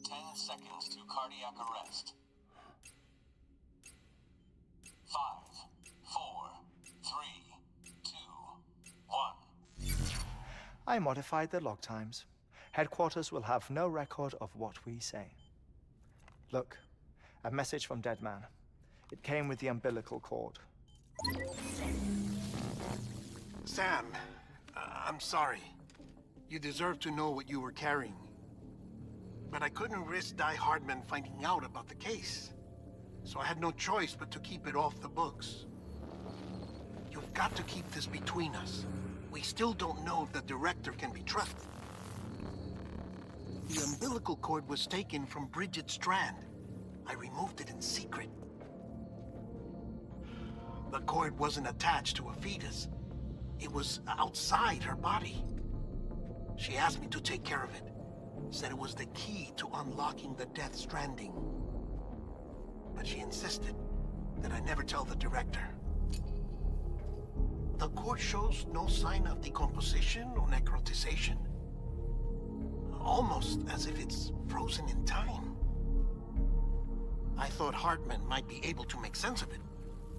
S6: 10 seconds to cardiac arrest. 5, 4, 3, 2, 1.
S8: I modified the log times. Headquarters will have no record of what we say. Look, a message from Dead Man. It came with the umbilical cord.
S16: Sam, I'm sorry. You deserve to know what you were carrying. But I couldn't risk Di Hardman finding out about the case. So I had no choice but to keep it off the books. You've got to keep this between us. We still don't know if the director can be trusted. The umbilical cord was taken from Bridget Strand. I removed it in secret. The cord wasn't attached to a fetus. It was outside her body. She asked me to take care of it. Said it was the key to unlocking the Death Stranding. But she insisted that I never tell the director. The cord shows no sign of decomposition or necrotization. Almost as if it's frozen in time. I thought Hartman might be able to make sense of it,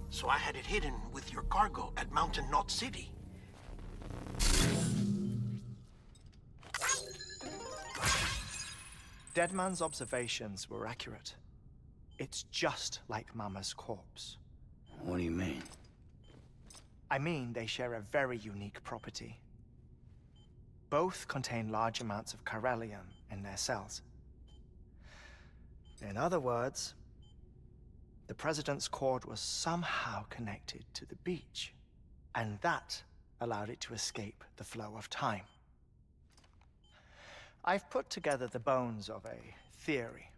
S16: so I had it hidden with your cargo at Mountain Knot City.
S8: Deadman's observations were accurate. It's just like Mama's corpse.
S9: What do you mean?
S8: I mean, they share a very unique property. Both contain large amounts of chiralium in their cells. In other words, the President's cord was somehow connected to the beach, and that allowed it to escape the flow of time. I've put together the bones of a theory.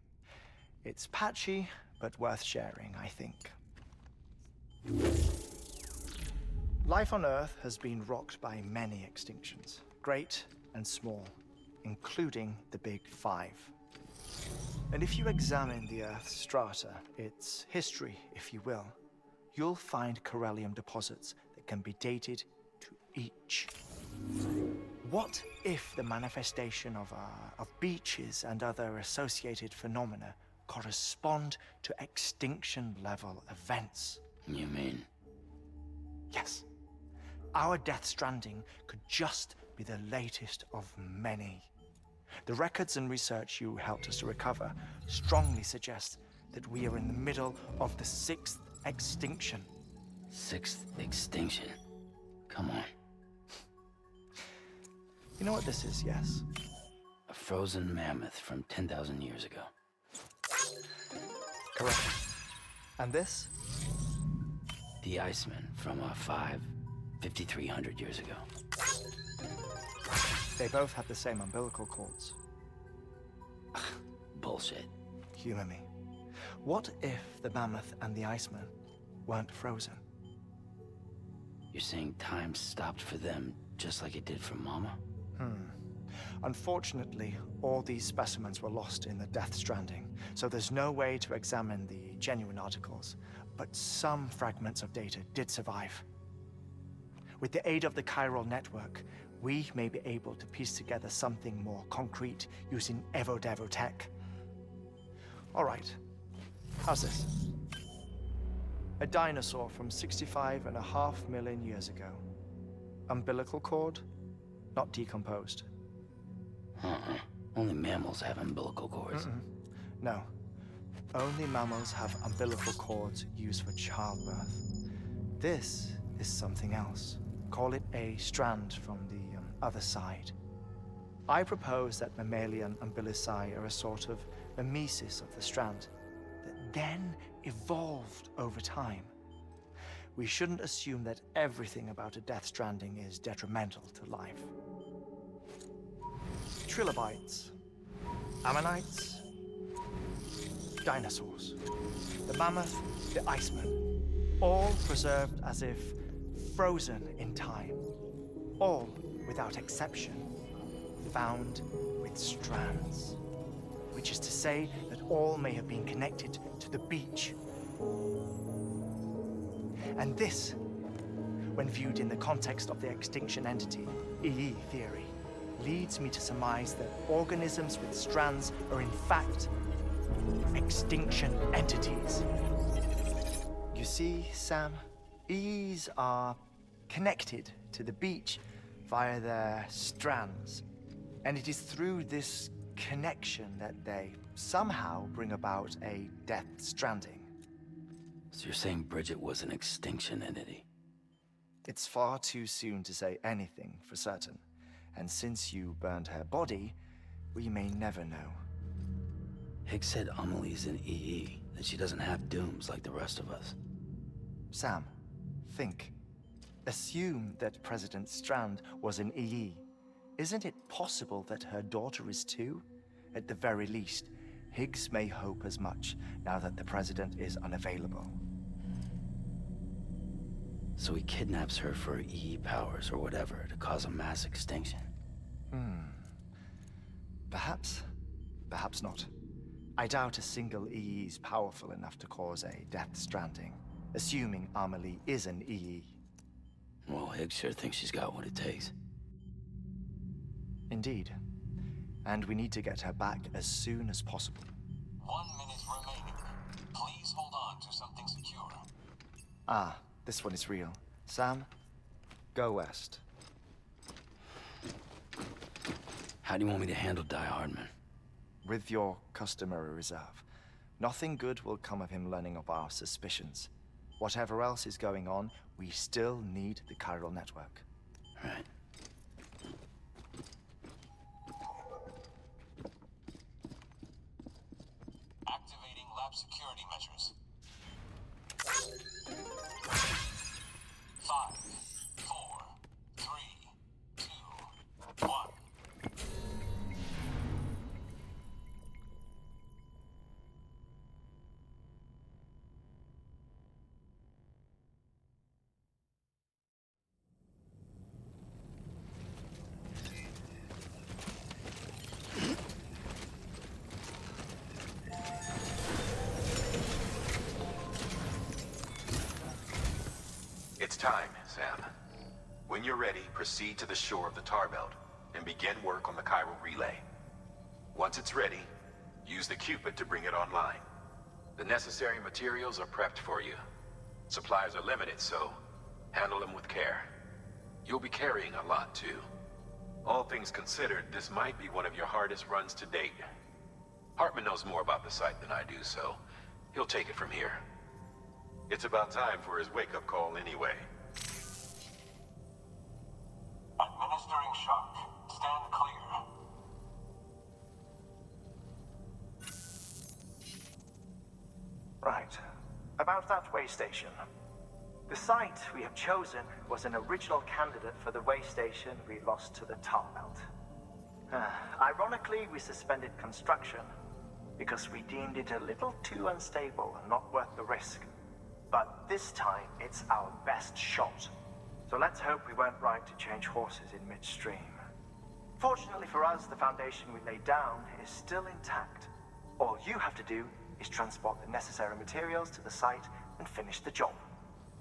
S8: It's patchy, but worth sharing, I think. Life on Earth has been rocked by many extinctions, great and small, including the Big Five. And if you examine the Earth's strata, its history, if you will, you'll find chiralium deposits that can be dated to each. What if the manifestation of beaches and other associated phenomena correspond to extinction-level events?
S9: You mean?
S8: Yes. Our Death Stranding could just be the latest of many. The records and research you helped us to recover strongly suggest that we are in the middle of the 6th extinction.
S9: 6th extinction? Come on.
S8: You know what this is, yes?
S9: A frozen mammoth from 10,000 years ago.
S8: Correct. And this?
S9: The Iceman from 5,300 years ago.
S8: They both have the same umbilical cords.
S9: Bullshit.
S8: Humor me. What if the mammoth and the Iceman weren't frozen?
S9: You're saying time stopped for them just like it did for Mama?
S8: Unfortunately, all these specimens were lost in the Death Stranding, so there's no way to examine the genuine articles, but some fragments of data did survive. With the aid of the chiral network, we may be able to piece together something more concrete using Evo-Devo tech. All right, how's this? A dinosaur from 65.5 million years ago. Umbilical cord, not decomposed.
S9: Only mammals have umbilical cords.
S8: No. Only mammals have umbilical cords used for childbirth. This is something else. Call it a strand from the other side. I propose that mammalian umbilici are a sort of mimesis of the strand that then evolved over time. We shouldn't assume that everything about a Death Stranding is detrimental to life. Trilobites, ammonites, dinosaurs, the mammoth, the Iceman, all preserved as if frozen in time, all without exception, found with strands, which is to say that all may have been connected to the beach. And this, when viewed in the context of the extinction entity, EE theory, leads me to surmise that organisms with strands are in fact extinction entities. You see, Sam, EEs are connected to the beach via their strands. And it is through this connection that they somehow bring about a Death Stranding.
S9: So you're saying Bridget was an extinction entity?
S8: It's far too soon to say anything for certain. And since you burned her body, we may never know.
S9: Higgs said Amelie's an EE, that she doesn't have dooms like the rest of us.
S8: Sam, think. Assume that President Strand was an EE. Isn't it possible that her daughter is too? At the very least, Higgs may hope as much now that the President is unavailable.
S9: So he kidnaps her for EE powers or whatever to cause a mass extinction.
S8: Perhaps. Perhaps not. I doubt a single EE is powerful enough to cause a Death Stranding, assuming Amelie is an EE.
S9: Well, Higgs sure thinks she's got what it takes.
S8: Indeed. And we need to get her back as soon as possible.
S6: 1 minute remaining. Please hold on to something secure.
S8: Ah, this one is real. Sam, go west.
S9: How do you want me to handle Die Hardman?
S8: With your customary reserve. Nothing good will come of him learning of our suspicions. Whatever else is going on, we still need the chiral network.
S9: Right.
S6: Activating lab security measures. 5, 4, 3, 2, 1.
S4: It's time, Sam. When you're ready, proceed to the shore of the tar belt. and begin work on the chiral relay. Once it's ready, use the Cupid to bring it online. The necessary materials are prepped for you. Supplies are limited, so handle them with care. You'll be carrying a lot, too. All things considered, this might be one of your hardest runs to date. Hartman knows more about the site than I do, so he'll take it from here. It's about time for his wake-up call anyway.
S6: Administering shock. Stand clear.
S5: Right. About that way station. The site we have chosen was an original candidate for the way station we lost to the tar belt. Ironically, we suspended construction because we deemed it a little too unstable and not worth the risk. But this time, it's our best shot. So let's hope we weren't right to change horses in midstream. Fortunately for us, the foundation we laid down is still intact. All you have to do is transport the necessary materials to the site and finish the job.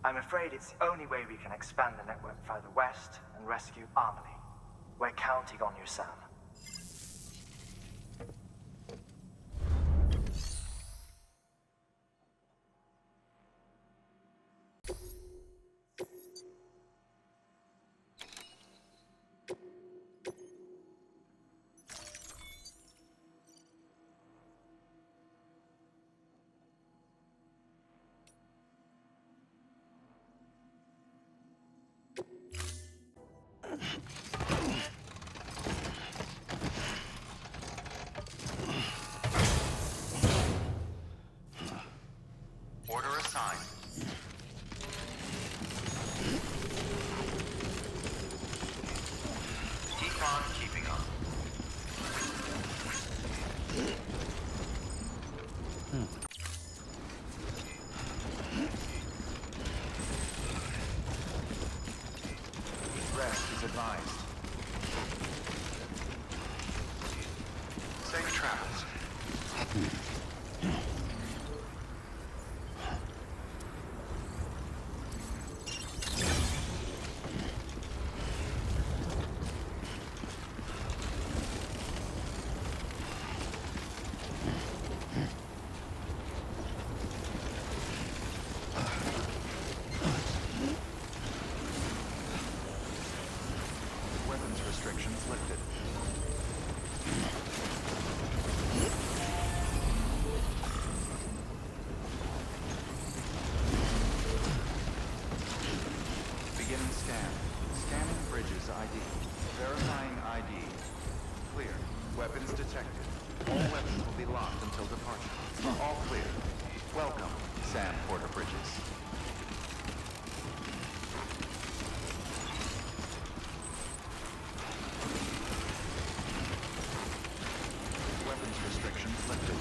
S5: I'm afraid it's the only way we can expand the network further west and rescue Amelie. We're counting on you, Sam.
S3: Order assigned. Keep on keeping up. Rest is advised. Safe travels. Weapons restrictions lifted. Beginning scan. Scanning bridges ID. Verifying ID. Clear. Weapons detected. All weapons will be locked until departure. All clear. Welcome, Sam Porter Bridges. Weapons restrictions lifted.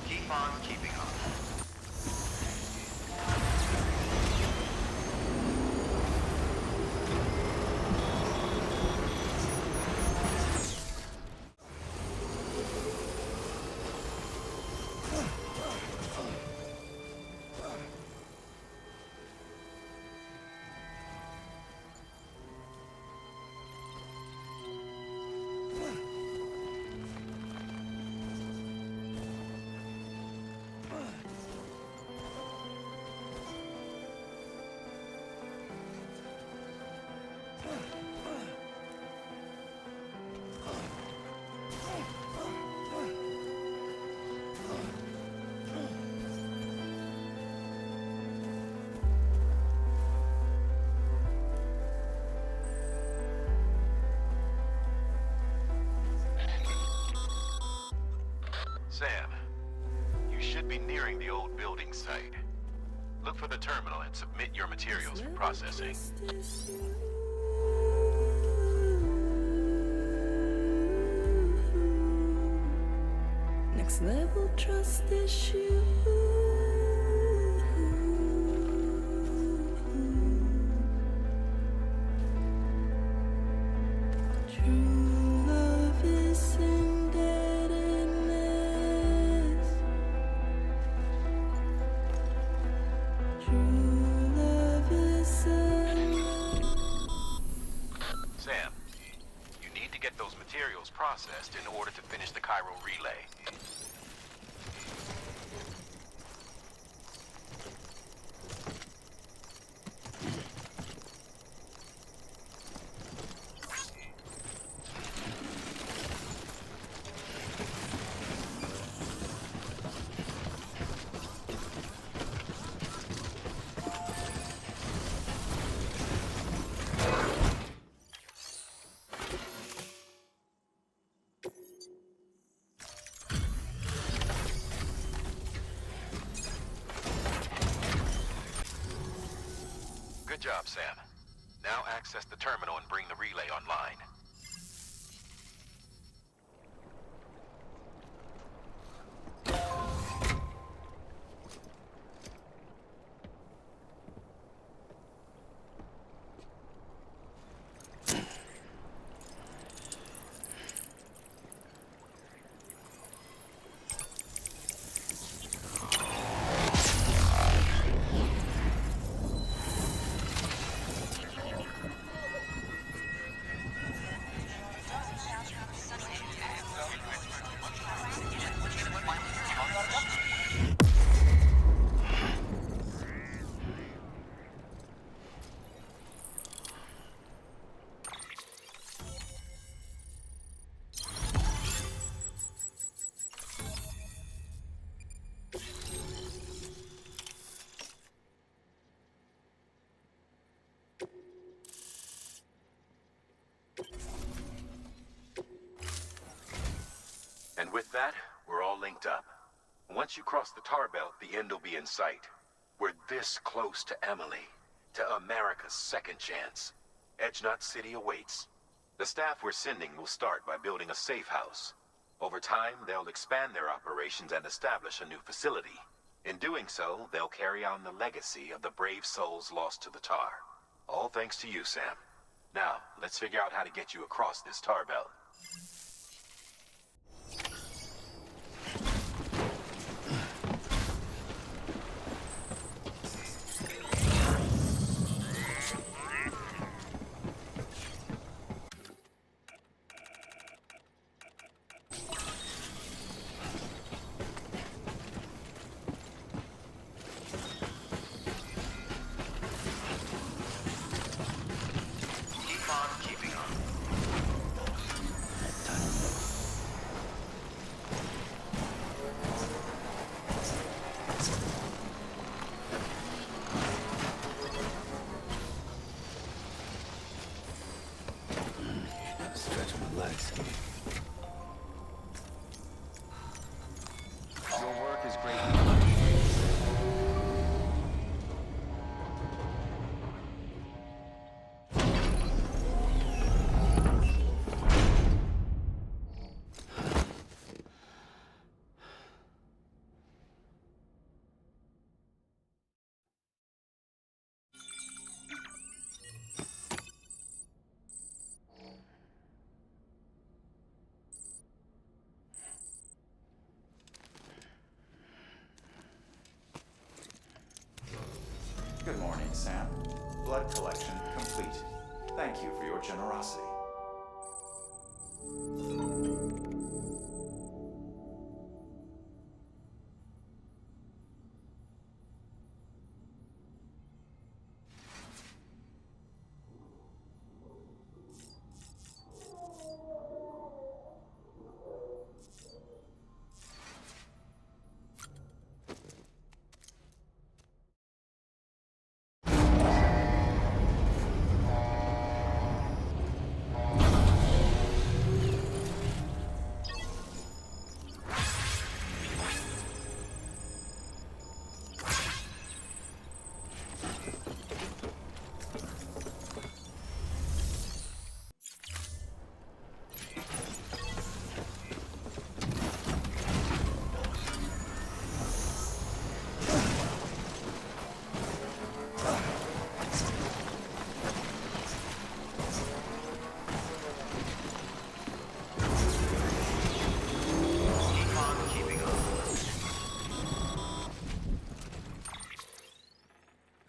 S3: Keep on keeping up.
S4: Sam, you should be nearing the old building site. Look for the terminal and submit your materials for processing.
S17: Next level trust issue. True love is indebtedness. True love
S15: materials processed in order to finish the Cairo relay. Good job, Sam. Now access the terminal and bring the relay online. And with that, we're all linked up. Once you cross the tar belt, the end will be in sight. We're this close to Emily, to America's second chance. Edgenut City awaits. The staff we're sending will start by building a safe house. Over time, they'll expand their operations and establish a new facility. In doing so, they'll carry on the legacy of the brave souls lost to the tar. All thanks to you, Sam. Now, let's figure out how to get you across this tar belt.
S9: Stretch my legs.
S3: Your work is great.
S18: Good morning, Sam. Blood collection complete. Thank you for your generosity.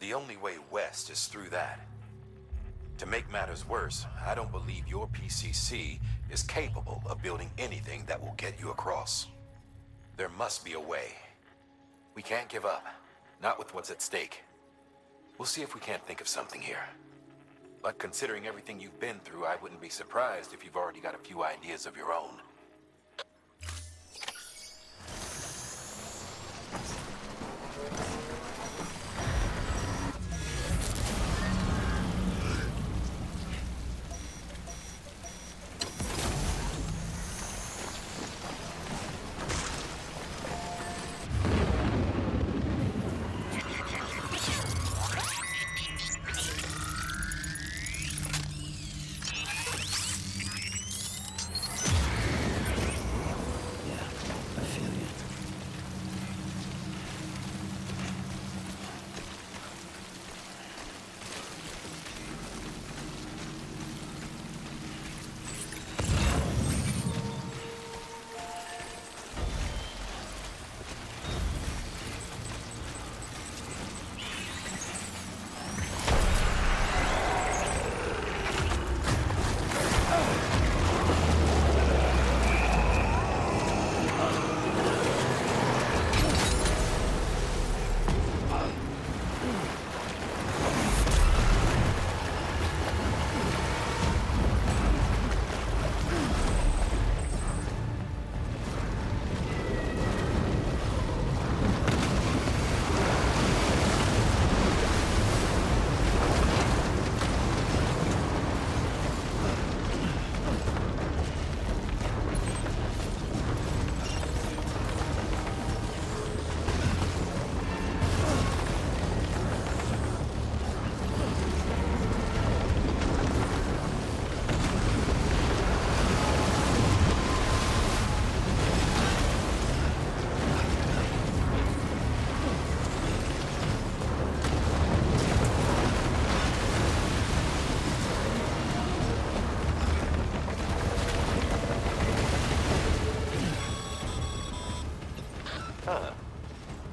S15: The only way west is through that. To make matters worse, I don't believe your PCC is capable of building anything that will get you across. There must be a way. We can't give up, not with what's at stake. We'll see if we can't think of something here. But considering everything you've been through, I wouldn't be surprised if you've already got a few ideas of your own.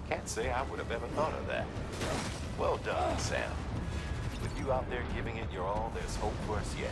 S15: Can't say I would have ever thought of that. Well done, Sam. With you out there giving it your all, there's hope for us yet.